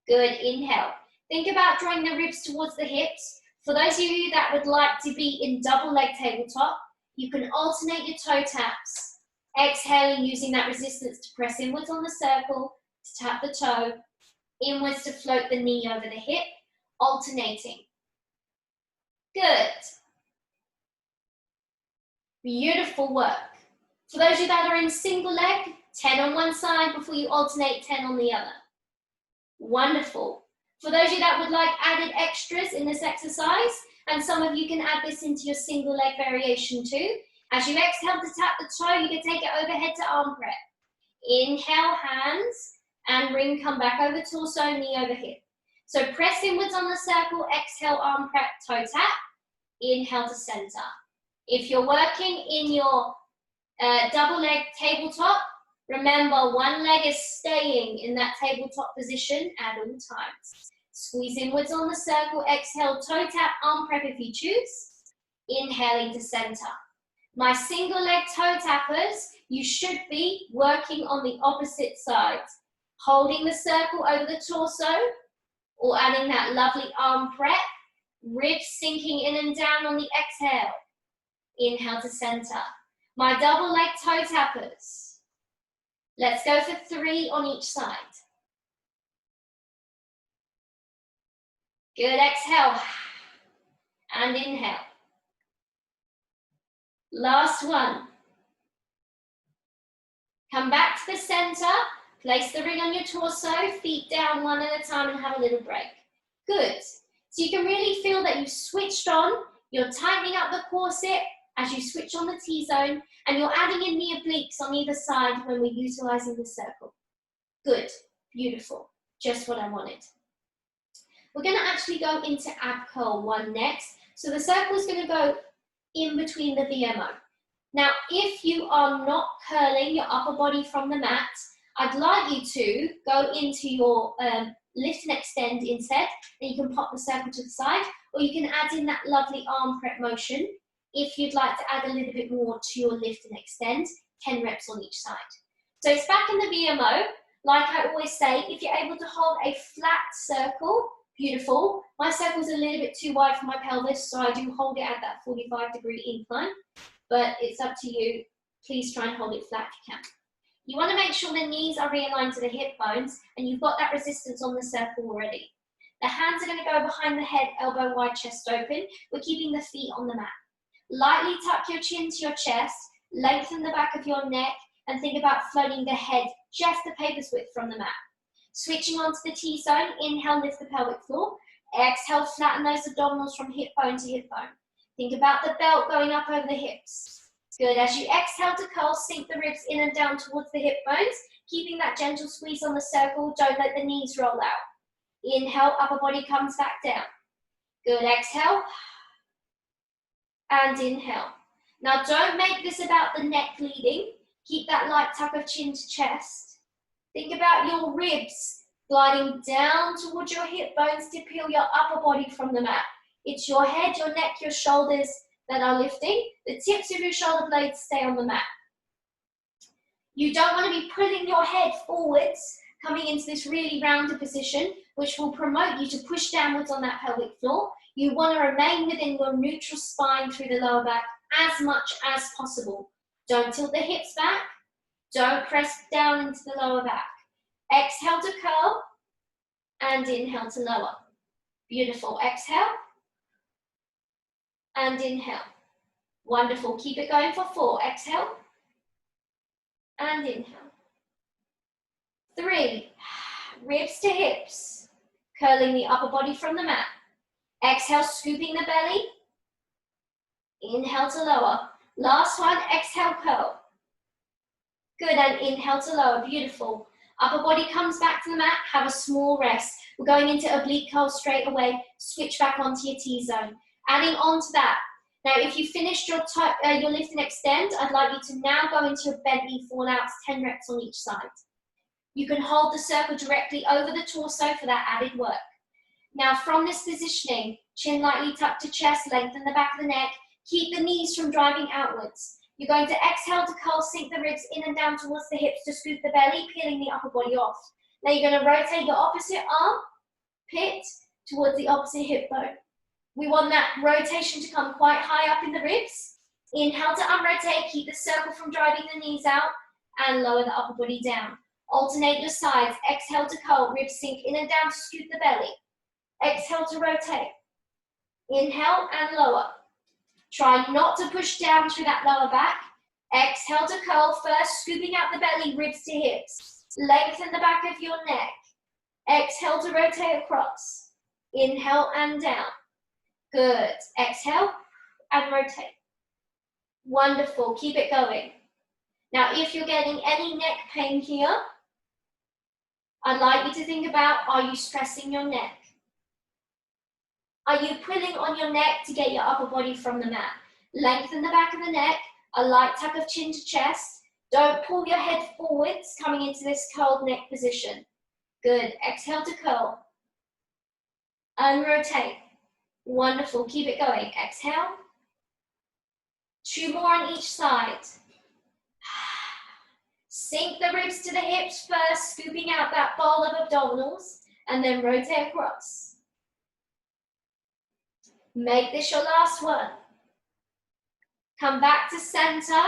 Good, inhale. Think about drawing the ribs towards the hips. For those of you that would like to be in double leg tabletop, you can alternate your toe taps. Exhaling, using that resistance to press inwards on the circle, to tap the toe, inwards to float the knee over the hip, alternating. Good. Beautiful work. For those of you that are in single leg, 10 on one side before you alternate 10 on the other. Wonderful. For those of you that would like added extras in this exercise, and some of you can add this into your single leg variation too. As you exhale to tap the toe, you can take it overhead to arm prep. Inhale, hands, and bring, come back over torso, knee over hip. So press inwards on the circle, exhale, arm prep, toe tap. Inhale to center. If you're working in your double leg tabletop, remember one leg is staying in that tabletop position at all times. Squeeze inwards on the circle, exhale, toe tap, arm prep if you choose. Inhaling to center. My single leg toe tappers, you should be working on the opposite side. Holding the circle over the torso, or adding that lovely arm prep. Ribs sinking in and down on the exhale. Inhale to center. My double leg toe tappers. Let's go for 3 on each side. Good, exhale. And inhale. Last one. Come back to the center. Place the ring on your torso, feet down one at a time and have a little break. Good. So you can really feel that you've switched on, you're tightening up the corset as you switch on the T-zone, and you're adding in the obliques on either side when we're utilizing the circle. Good, beautiful, just what I wanted. We're gonna actually go into ab curl 1 next. So the circle is gonna go in between the VMO. Now, if you are not curling your upper body from the mat, I'd like you to go into your lift and extend instead, and you can pop the circle to the side, or you can add in that lovely arm prep motion if you'd like to add a little bit more to your lift and extend, 10 reps on each side. So it's back in the VMO. Like I always say, if you're able to hold a flat circle, beautiful. My circle's a little bit too wide for my pelvis, so I do hold it at that 45-degree incline, but it's up to you. Please try and hold it flat if you can. You want to make sure the knees are realigned to the hip bones and you've got that resistance on the circle already. The hands are going to go behind the head, elbow wide, chest open. We're keeping the feet on the mat. Lightly tuck your chin to your chest, lengthen the back of your neck, and think about floating the head just a paper's width from the mat. Switching onto the T-zone, inhale, lift the pelvic floor. Exhale, flatten those abdominals from hip bone to hip bone. Think about the belt going up over the hips. Good, as you exhale to curl, sink the ribs in and down towards the hip bones, keeping that gentle squeeze on the circle. Don't let the knees roll out. Inhale, upper body comes back down. Good, exhale. And inhale. Now don't make this about the neck leading. Keep that light tuck of chin to chest. Think about your ribs gliding down towards your hip bones to peel your upper body from the mat. It's your head, your neck, your shoulders that are lifting. The tips of your shoulder blades stay on the mat. You don't want to be pulling your head forwards, coming into this really rounded position, which will promote you to push downwards on that pelvic floor. You want to remain within your neutral spine through the lower back as much as possible. Don't tilt the hips back. Don't press down into the lower back. Exhale to curl and inhale to lower. Beautiful. Exhale and inhale. Wonderful. Keep it going for 4. Exhale and inhale. 3. Ribs to hips. Curling the upper body from the mat. Exhale, scooping the belly. Inhale to lower. Last one. Exhale, curl. Good, and inhale to lower. Beautiful. Upper body comes back to the mat. Have a small rest. We're going into oblique curl straight away. Switch back onto your T-zone. Adding on to that. Now, if you finished your lift and extend, I'd like you to now go into your bent knee fallouts, 10 reps on each side. You can hold the circle directly over the torso for that added work. Now, from this positioning, chin lightly tucked to chest, lengthen the back of the neck, keep the knees from driving outwards. You're going to exhale to curl, sink the ribs in and down towards the hips to scoop the belly, peeling the upper body off. Now you're going to rotate your opposite arm, pit, towards the opposite hip bone. We want that rotation to come quite high up in the ribs. Inhale to unrotate, keep the circle from driving the knees out, and lower the upper body down. Alternate your sides. Exhale to curl, ribs sink in and down to scoop the belly. Exhale to rotate. Inhale and lower. Try not to push down through that lower back. Exhale to curl first, scooping out the belly, ribs to hips. Lengthen the back of your neck. Exhale to rotate across. Inhale and down. Good. Exhale and rotate. Wonderful. Keep it going. Now, if you're getting any neck pain here, I'd like you to think about, are you stressing your neck? Are you pulling on your neck to get your upper body from the mat? Lengthen the back of the neck, a light tap of chin to chest. Don't pull your head forwards, coming into this curled neck position. Good. Exhale to curl. And rotate. Wonderful. Keep it going. Exhale. 2 more on each side. Sink the ribs to the hips first, scooping out that bowl of abdominals, and then rotate across. Make this your last one. Come back to center,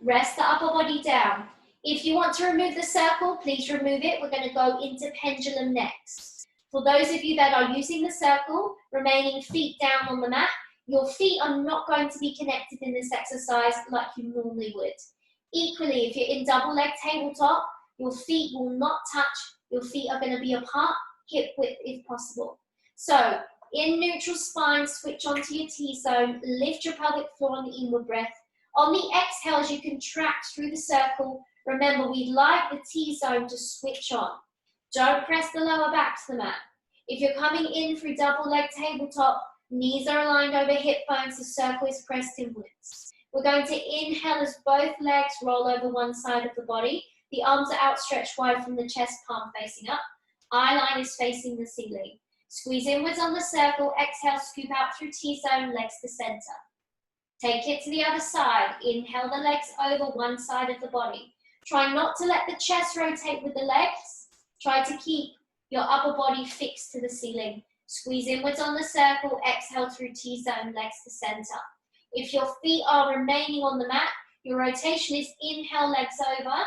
rest the upper body down. If you want to remove the circle, please remove it. We're going to go into pendulum next. For those of you that are using the circle, remaining feet down on the mat, your feet are not going to be connected in this exercise like you normally would. Equally, if you're in double leg tabletop, your feet will not touch. Your feet are going to be apart, hip width if possible. So, in neutral spine, switch onto your T-zone, lift your pelvic floor on the inward breath. On the exhale, as you contract through the circle, remember we'd like the T-zone to switch on. Don't press the lower back to the mat. If you're coming in through double leg tabletop, knees are aligned over hip bones, the circle is pressed inwards. We're going to inhale as both legs roll over one side of the body. The arms are outstretched wide from the chest, palm facing up. Eye line is facing the ceiling. Squeeze inwards on the circle. Exhale, scoop out through T-zone, legs to center. Take it to the other side. Inhale the legs over one side of the body. Try not to let the chest rotate with the legs. Try to keep your upper body fixed to the ceiling. Squeeze inwards on the circle. Exhale through T-zone, legs to center. If your feet are remaining on the mat, your rotation is inhale, legs over.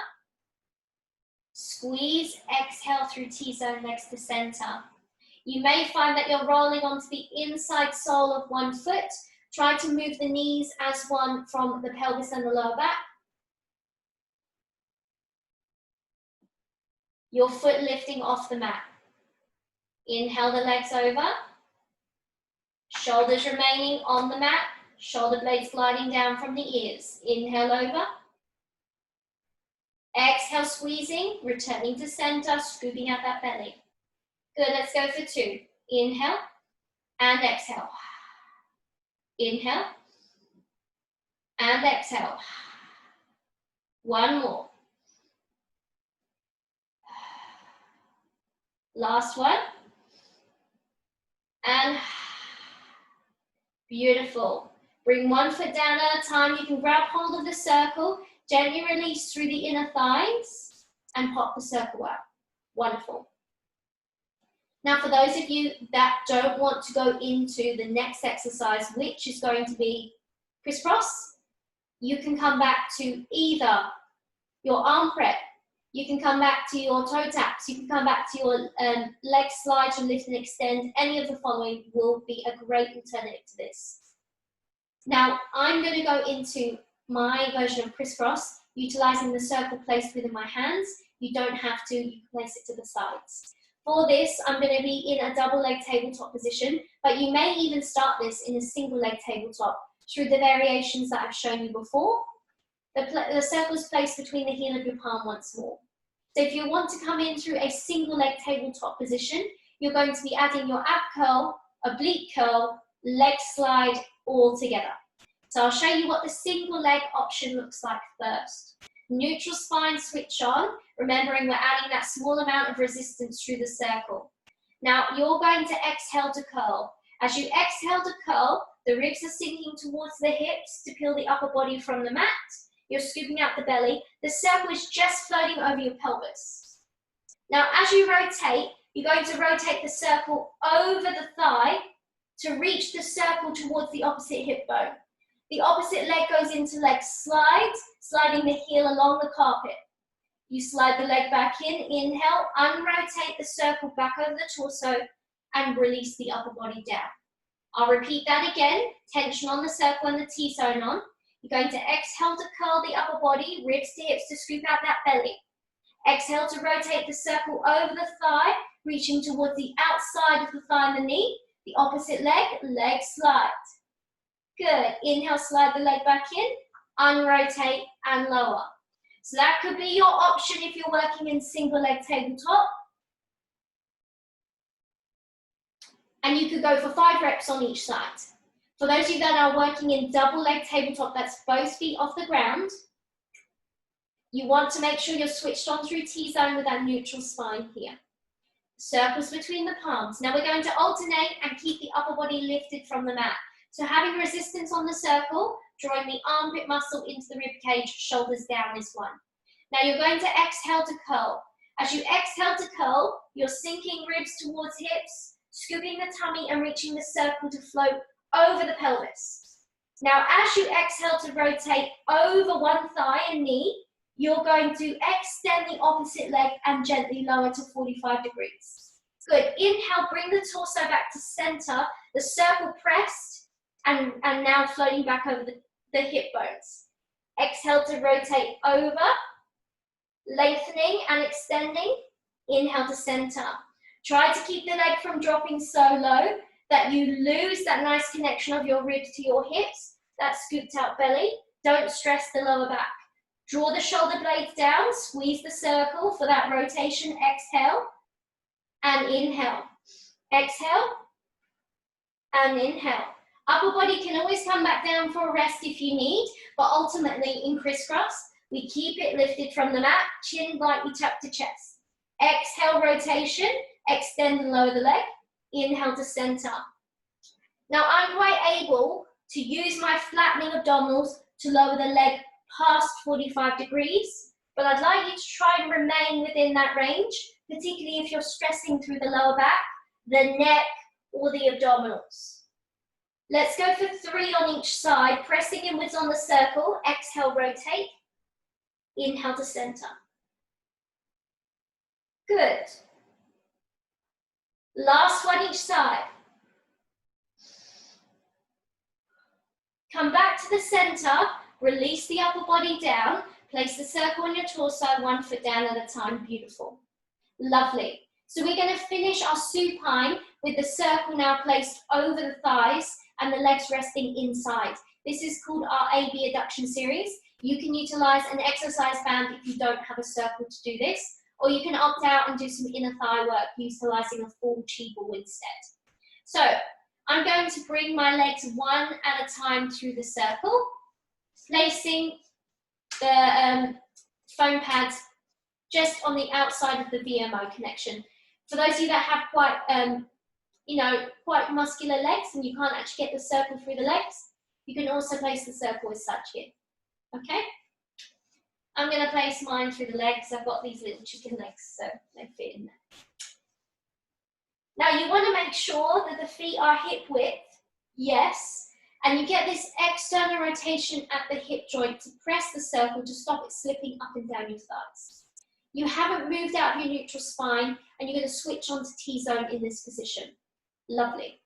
Squeeze, exhale through T-zone, legs to center. You may find that you're rolling onto the inside sole of one foot. Try to move the knees as one from the pelvis and the lower back. Your foot lifting off the mat. Inhale the legs over. Shoulders remaining on the mat. Shoulder blades gliding down from the ears. Inhale over. Exhale, squeezing, returning to center, scooping out that belly. Good, let's go for 2. Inhale and exhale. Inhale and exhale. 1 more. Last one. And beautiful. Bring one foot down at a time. You can grab hold of the circle, gently release through the inner thighs, and pop the circle out. Wonderful. Now, for those of you that don't want to go into the next exercise, which is going to be crisscross, you can come back to either your arm prep, you can come back to your toe taps, you can come back to your leg slides, your lift and extend. Any of the following will be a great alternative to this. Now, I'm going to go into my version of crisscross, utilizing the circle placed within my hands. You don't have to, you can place it to the sides. For this, I'm going to be in a double leg tabletop position, but you may even start this in a single leg tabletop through the variations that I've shown you before. The circle is placed between the heel of your palm once more. So if you want to come in through a single leg tabletop position, you're going to be adding your ab curl, oblique curl, leg slide all together. So I'll show you what the single leg option looks like first. Neutral spine switch on, remembering we're adding that small amount of resistance through the circle. Now you're going to exhale to curl. As you exhale to curl, the ribs are sinking towards the hips to peel the upper body from the mat. You're scooping out the belly. The circle is just floating over your pelvis. Now as you rotate, you're going to rotate the circle over the thigh to reach the circle towards the opposite hip bone. The opposite leg goes into leg slides, sliding the heel along the carpet. You slide the leg back in, inhale, unrotate the circle back over the torso, and release the upper body down. I'll repeat that again. Tension on the circle and the T-zone on. You're going to exhale to curl the upper body, ribs to hips to scoop out that belly. Exhale to rotate the circle over the thigh, reaching towards the outside of the thigh and the knee. The opposite leg, leg slide. Good. Inhale, slide the leg back in, unrotate and lower. So that could be your option if you're working in single leg tabletop. And you could go for 5 reps on each side. For those of you that are working in double leg tabletop, that's both feet off the ground, you want to make sure you're switched on through T-zone with that neutral spine here. Circles between the palms. Now we're going to alternate and keep the upper body lifted from the mat. So having resistance on the circle, drawing the armpit muscle into the rib cage, shoulders down is one. Now you're going to exhale to curl. As you exhale to curl, you're sinking ribs towards hips, scooping the tummy and reaching the circle to float over the pelvis. Now as you exhale to rotate over one thigh and knee, you're going to extend the opposite leg and gently lower to 45 degrees. Good. Inhale, bring the torso back to center, the circle pressed, and now floating back over the hip bones. Exhale to rotate over, lengthening and extending. Inhale to center. Try to keep the leg from dropping so low that you lose that nice connection of your ribs to your hips, that scooped out belly. Don't stress the lower back. Draw the shoulder blades down, squeeze the circle for that rotation. Exhale and inhale. Exhale and inhale. Upper body can always come back down for a rest if you need, but ultimately in crisscross, we keep it lifted from the mat, chin lightly tucked to chest. Exhale, rotation, extend and lower the leg. Inhale to center. Now I'm quite able to use my flattening abdominals to lower the leg past 45 degrees, but I'd like you to try and remain within that range, particularly if you're stressing through the lower back, the neck, or the abdominals. Let's go for 3 on each side, pressing inwards on the circle. Exhale, rotate. Inhale to center. Good. Last one each side. Come back to the center, release the upper body down, place the circle on your torso, 1 foot down at a time. Beautiful. Lovely. So we're going to finish our supine with the circle now placed over the thighs and the legs resting inside. This is called our AB adduction series. You can utilize an exercise band if you don't have a circle to do this, or you can opt out and do some inner thigh work utilizing a full chi ball instead. So I'm going to bring my legs 1 at a time through the circle, placing the foam pads just on the outside of the VMO connection. For those of you that have quite, quite muscular legs and you can't actually get the circle through the legs, you can also place the circle as such here. Okay? I'm going to place mine through the legs. I've got these little chicken legs, so they fit in there. Now you want to make sure that the feet are hip width, yes, and you get this external rotation at the hip joint to press the circle to stop it slipping up and down your thighs. You haven't moved out of your neutral spine, and you're going to switch on to T-zone in this position. Lovely.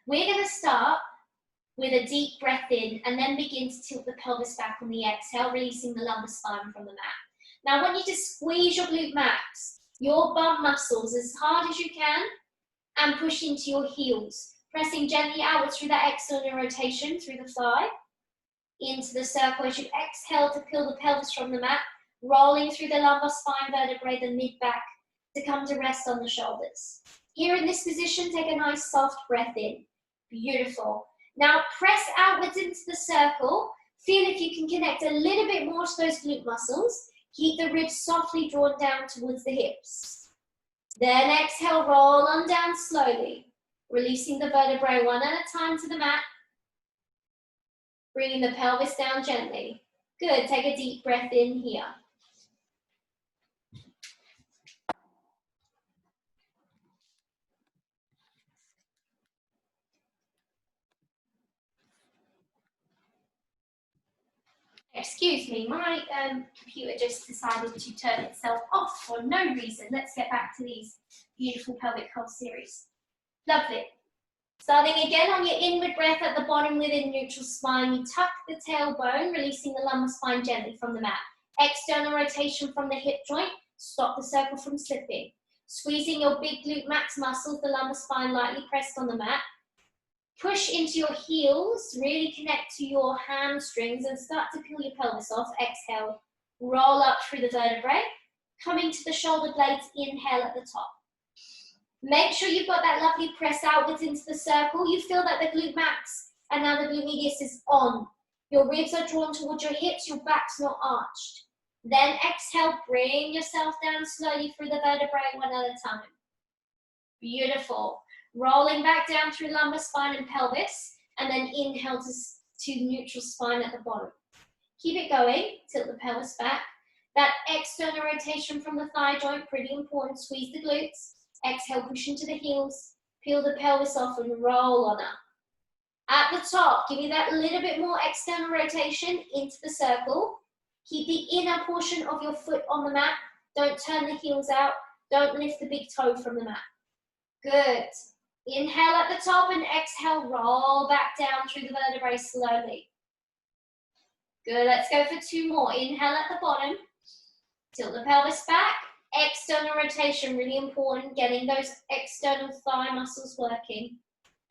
We're going to start with a deep breath in and then begin to tilt the pelvis back on the exhale, releasing the lumbar spine from the mat. Now I want you to squeeze your glute max, your bum muscles as hard as you can, and push into your heels, pressing gently outwards through that external rotation through the thigh, into the circle as you exhale to peel the pelvis from the mat, rolling through the lumbar spine vertebrae, the mid-back, to come to rest on the shoulders. Here in this position, take a nice soft breath in. Beautiful. Now press outwards into the circle. Feel if you can connect a little bit more to those glute muscles. Keep the ribs softly drawn down towards the hips. Then exhale, roll on down slowly, releasing the vertebrae 1 at a time to the mat. Bringing the pelvis down gently. Good, take a deep breath in here. Excuse me, my computer just decided to turn itself off for no reason. Let's get back to these beautiful pelvic curl series. Lovely. Starting again on your inward breath at the bottom within neutral spine, you tuck the tailbone, releasing the lumbar spine gently from the mat. External rotation from the hip joint, stop the circle from slipping. Squeezing your big glute max muscles, the lumbar spine lightly pressed on the mat. Push into your heels, really connect to your hamstrings and start to peel your pelvis off. Exhale, roll up through the vertebrae. Coming to the shoulder blades, inhale at the top. Make sure you've got that lovely press outwards into the circle. You feel that the glute max and now the glute medius is on. Your ribs are drawn towards your hips, your back's not arched. Then exhale, bring yourself down slowly through the vertebrae one at a time. Beautiful. Rolling back down through lumbar spine and pelvis, and then inhale to neutral spine at the bottom. Keep it going, tilt the pelvis back. That external rotation from the thigh joint, pretty important, squeeze the glutes. Exhale, push into the heels, peel the pelvis off and roll on up. At the top, give me that little bit more external rotation into the circle. Keep the inner portion of your foot on the mat. Don't turn the heels out. Don't lift the big toe from the mat. Good. Inhale at the top and exhale, roll back down through the vertebrae slowly. Good, let's go for 2 more. Inhale at the bottom, tilt the pelvis back. External rotation, really important, getting those external thigh muscles working.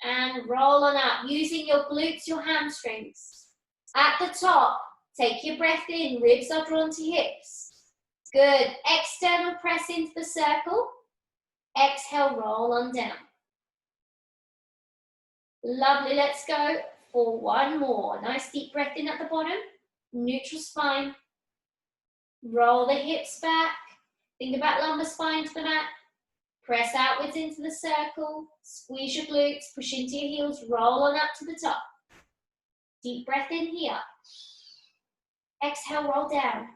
And roll on up, using your glutes, your hamstrings. At the top, take your breath in, ribs are drawn to hips. Good, external press into the circle. Exhale, roll on down. Lovely, let's go for 1 more. Nice deep breath in at the bottom, neutral spine. Roll the hips back. Think about lumbar spine to the mat. Press outwards into the circle. Squeeze your glutes, push into your heels, roll on up to the top. Deep breath in here. Exhale, roll down.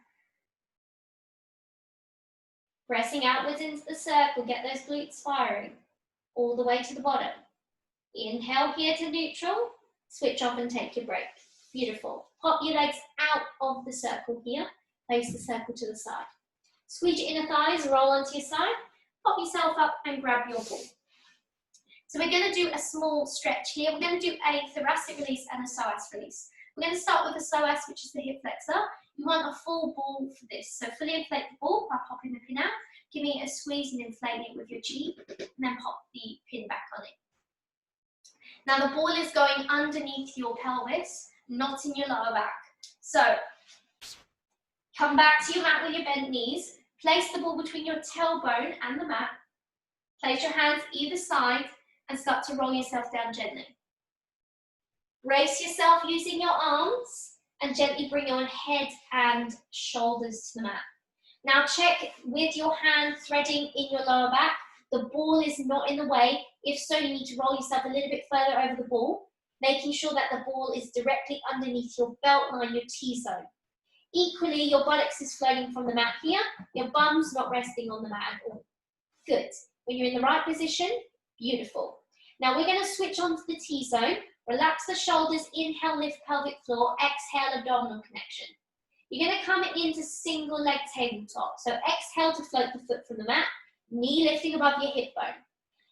Pressing outwards into the circle, get those glutes firing. All the way to the bottom. Inhale here to neutral. Switch off and take your break. Beautiful. Pop your legs out of the circle here. Place the circle to the side. Squeeze your inner thighs, roll onto your side. Pop yourself up and grab your ball. So we're going to do a small stretch here. We're going to do a thoracic release and a psoas release. We're going to start with the psoas, which is the hip flexor. You want a full ball for this. So fully inflate the ball by popping the pin out. Give me a squeeze and inflate it with your G, and then pop the pin back on it. Now the ball is going underneath your pelvis, not in your lower back. So come back to your mat with your bent knees. Place the ball between your tailbone and the mat. Place your hands either side and start to roll yourself down gently. Brace yourself using your arms and gently bring your head and shoulders to the mat. Now check with your hand threading in your lower back. The ball is not in the way. If so, you need to roll yourself a little bit further over the ball, making sure that the ball is directly underneath your belt line, your T-zone. Equally, your buttocks is floating from the mat here. Your bum's not resting on the mat at all. Good. When you're in the right position, beautiful. Now we're going to switch on to the T-zone. Relax the shoulders, inhale, lift pelvic floor, exhale, abdominal connection. You're going to come into single leg tabletop. So exhale to float the foot from the mat, knee lifting above your hip bone.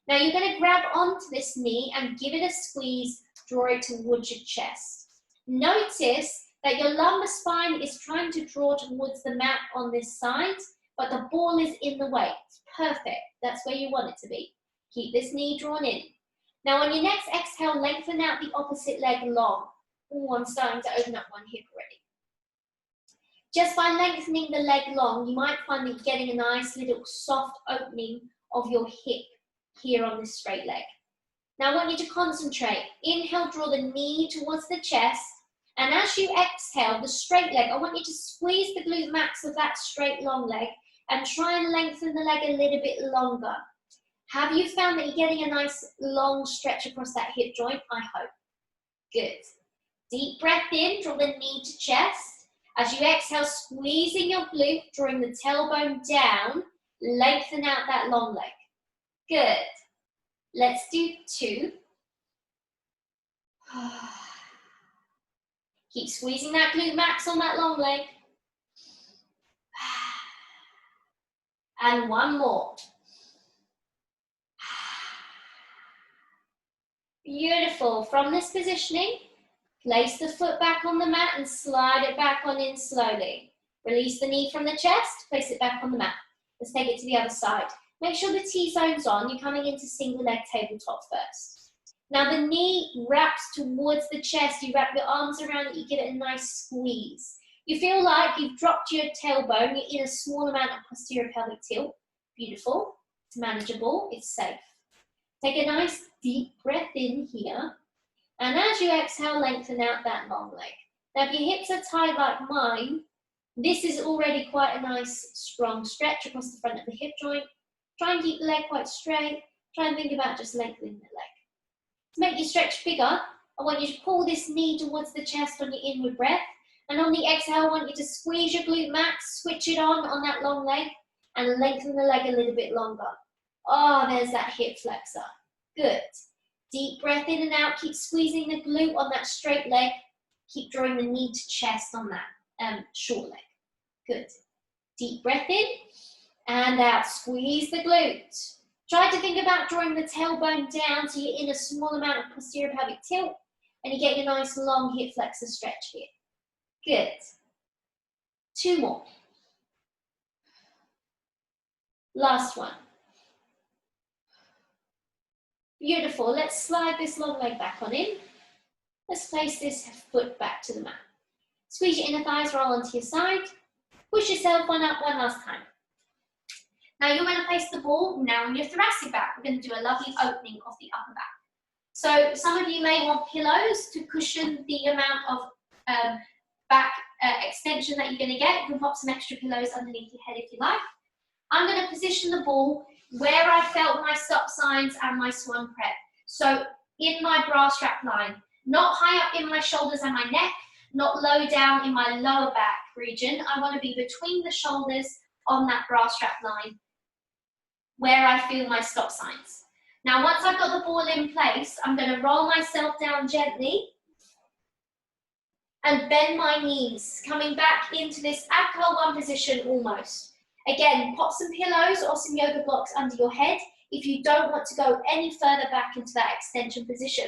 Now you're going to grab onto this knee and give it a squeeze, draw it towards your chest. Notice that your lumbar spine is trying to draw towards the mat on this side, but the ball is in the way. It's perfect. That's where you want it to be. Keep this knee drawn in. Now on your next exhale, lengthen out the opposite leg long. Oh, I'm starting to open up one hip already. Just by lengthening the leg long, you might find that you're getting a nice little soft opening of your hip here on this straight leg. Now I want you to concentrate. Inhale, draw the knee towards the chest. And as you exhale, the straight leg, I want you to squeeze the glute max of that straight long leg and try and lengthen the leg a little bit longer. Have you found that you're getting a nice long stretch across that hip joint? I hope. Good. Deep breath in, draw the knee to chest. As you exhale, squeezing your glute, drawing the tailbone down, lengthen out that long leg. Good. Let's do 2. Keep squeezing that glute max on that long leg. And 1 more. Beautiful. From this positioning, place the foot back on the mat and slide it back on in slowly. Release the knee from the chest, place it back on the mat. Let's take it to the other side. Make sure the T-zone's on. You're coming into single leg tabletop first. Now the knee wraps towards the chest. You wrap your arms around it, you give it a nice squeeze. You feel like you've dropped your tailbone, you're in a small amount of posterior pelvic tilt. Beautiful. It's manageable, it's safe. Take a nice deep breath in here. And as you exhale, lengthen out that long leg. Now if your hips are tight like mine, this is already quite a nice strong stretch across the front of the hip joint. Try and keep the leg quite straight. Try and think about just lengthening the leg. To make your stretch bigger, I want you to pull this knee towards the chest on your inward breath. And on the exhale, I want you to squeeze your glute max, switch it on that long leg, and lengthen the leg a little bit longer. Oh, there's that hip flexor. Good. Deep breath in and out. Keep squeezing the glute on that straight leg. Keep drawing the knee to chest on that short leg. Good. Deep breath in and out. Squeeze the glute. Try to think about drawing the tailbone down so you're in a small amount of posterior pelvic tilt and you get your nice long hip flexor stretch here. Good. 2 more. Last one. Beautiful. Let's slide this long leg back on in. Let's place this foot back to the mat. Squeeze your inner thighs, roll onto your side. Push yourself one up one last time. Now you're going to place the ball now on your thoracic back. We're going to do a lovely opening of the upper back. So some of you may want pillows to cushion the amount of back extension that you're going to get. You can pop some extra pillows underneath your head if you like. I'm going to position the ball where I felt my stop signs and my swan prep. So in my bra strap line, not high up in my shoulders and my neck, not low down in my lower back region. I want to be between the shoulders on that bra strap line where I feel my stop signs. Now once I've got the ball in place, I'm going to roll myself down gently and bend my knees, coming back into this ab curl 1 position almost. Again, pop some pillows or some yoga blocks under your head if you don't want to go any further back into that extension position.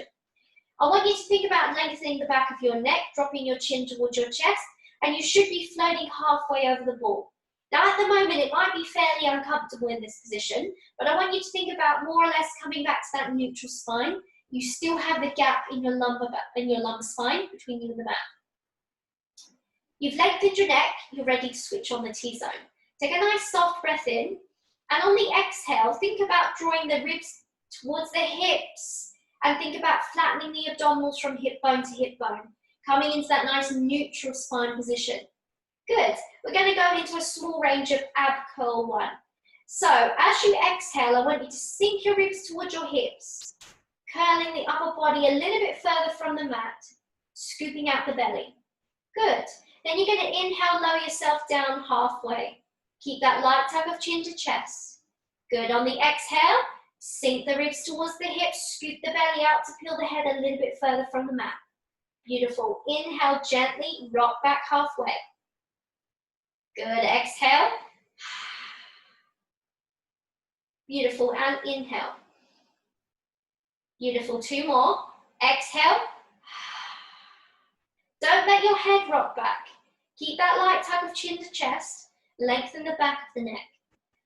I want you to think about lengthening the back of your neck, dropping your chin towards your chest, and you should be floating halfway over the ball. Now at the moment, it might be fairly uncomfortable in this position, but I want you to think about more or less coming back to that neutral spine. You still have the gap in your lumbar spine between you and the mat. You've lengthened your neck, you're ready to switch on the T-zone. Take a nice soft breath in, and on the exhale, think about drawing the ribs towards the hips, and think about flattening the abdominals from hip bone to hip bone, coming into that nice neutral spine position. Good. We're going to go into a small range of ab curl 1. So as you exhale, I want you to sink your ribs towards your hips, curling the upper body a little bit further from the mat, scooping out the belly. Good. Then you're going to inhale, lower yourself down halfway. Keep that light tug of chin to chest. Good. On the exhale, sink the ribs towards the hips, scoop the belly out to peel the head a little bit further from the mat. Beautiful. Inhale, gently rock back halfway. Good. Exhale. Beautiful. And inhale. Beautiful. 2 more. Exhale. Don't let your head rock back. Keep that light tug of chin to chest. Lengthen the back of the neck.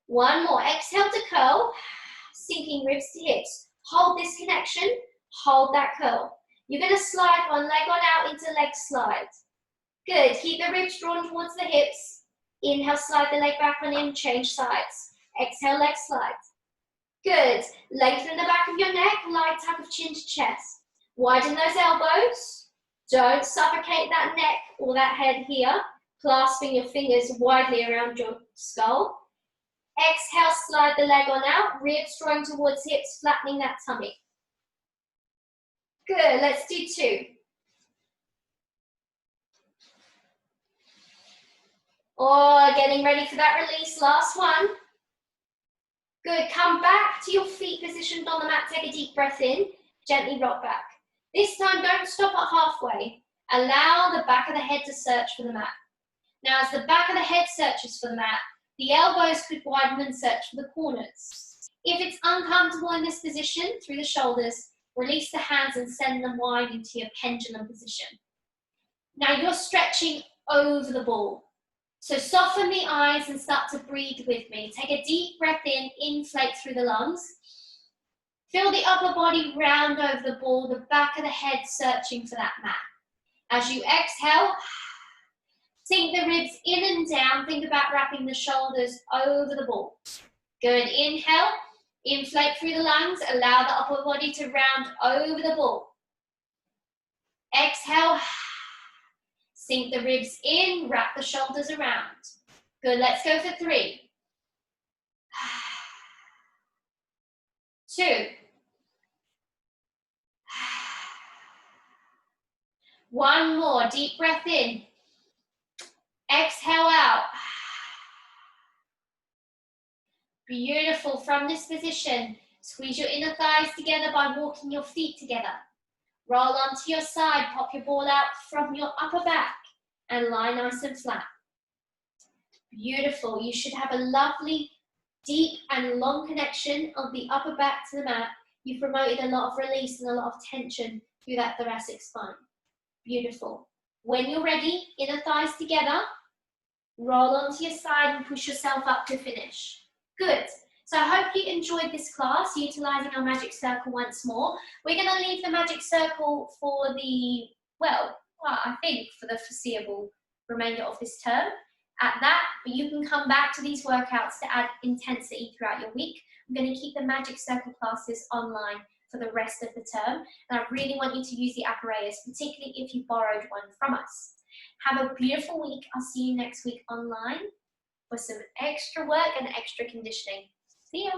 1 more. Exhale to curl. Sinking ribs to hips. Hold this connection. Hold that curl. You're going to slide one leg on out into leg slide. Good. Keep the ribs drawn towards the hips. Inhale, slide the leg back on in. Change sides. Exhale, leg slide. Good. Lengthen the back of your neck. Light tug of chin to chest. Widen those elbows. Don't suffocate that neck or that head here. Clasping your fingers widely around your skull. Exhale, slide the leg on out. Ribs drawing towards hips, flattening that tummy. Good. Let's do 2. Or getting ready for that release. Last one. Good. Come back to your feet positioned on the mat. Take a deep breath in. Gently rock back. This time, don't stop at halfway. Allow the back of the head to search for the mat. Now, as the back of the head searches for the mat, the elbows could widen and search for the corners. If it's uncomfortable in this position, through the shoulders, Release the hands and send them wide into your pendulum position. Now you're stretching over the ball. So soften the eyes and start to breathe with me. Take a deep breath in, inflate through the lungs. Feel the upper body round over the ball, the back of the head searching for that mat. As you exhale, sink the ribs in and down. Think about wrapping the shoulders over the ball. Good, inhale, inflate through the lungs, allow the upper body to round over the ball. Exhale, sink the ribs in, wrap the shoulders around. Good, let's go for 3. 2. 1 more, deep breath in. Exhale out. Beautiful, from this position, squeeze your inner thighs together by walking your feet together. Roll onto your side, pop your ball out from your upper back and lie nice and flat. Beautiful, you should have a lovely, deep and long connection of the upper back to the mat. You've promoted a lot of release and a lot of tension through that thoracic spine. Beautiful. When you're ready, inner thighs together, roll onto your side and push yourself up to finish. Good. So I hope you enjoyed this class, utilising our magic circle once more. We're going to leave the magic circle for the, I think for the foreseeable remainder of this term at that, but you can come back to these workouts to add intensity throughout your week. I'm going to keep the magic circle classes online for the rest of the term, and I really want you to use the apparatus, particularly if you borrowed one from us. Have a beautiful week. I'll see you next week online for some extra work and extra conditioning. See ya.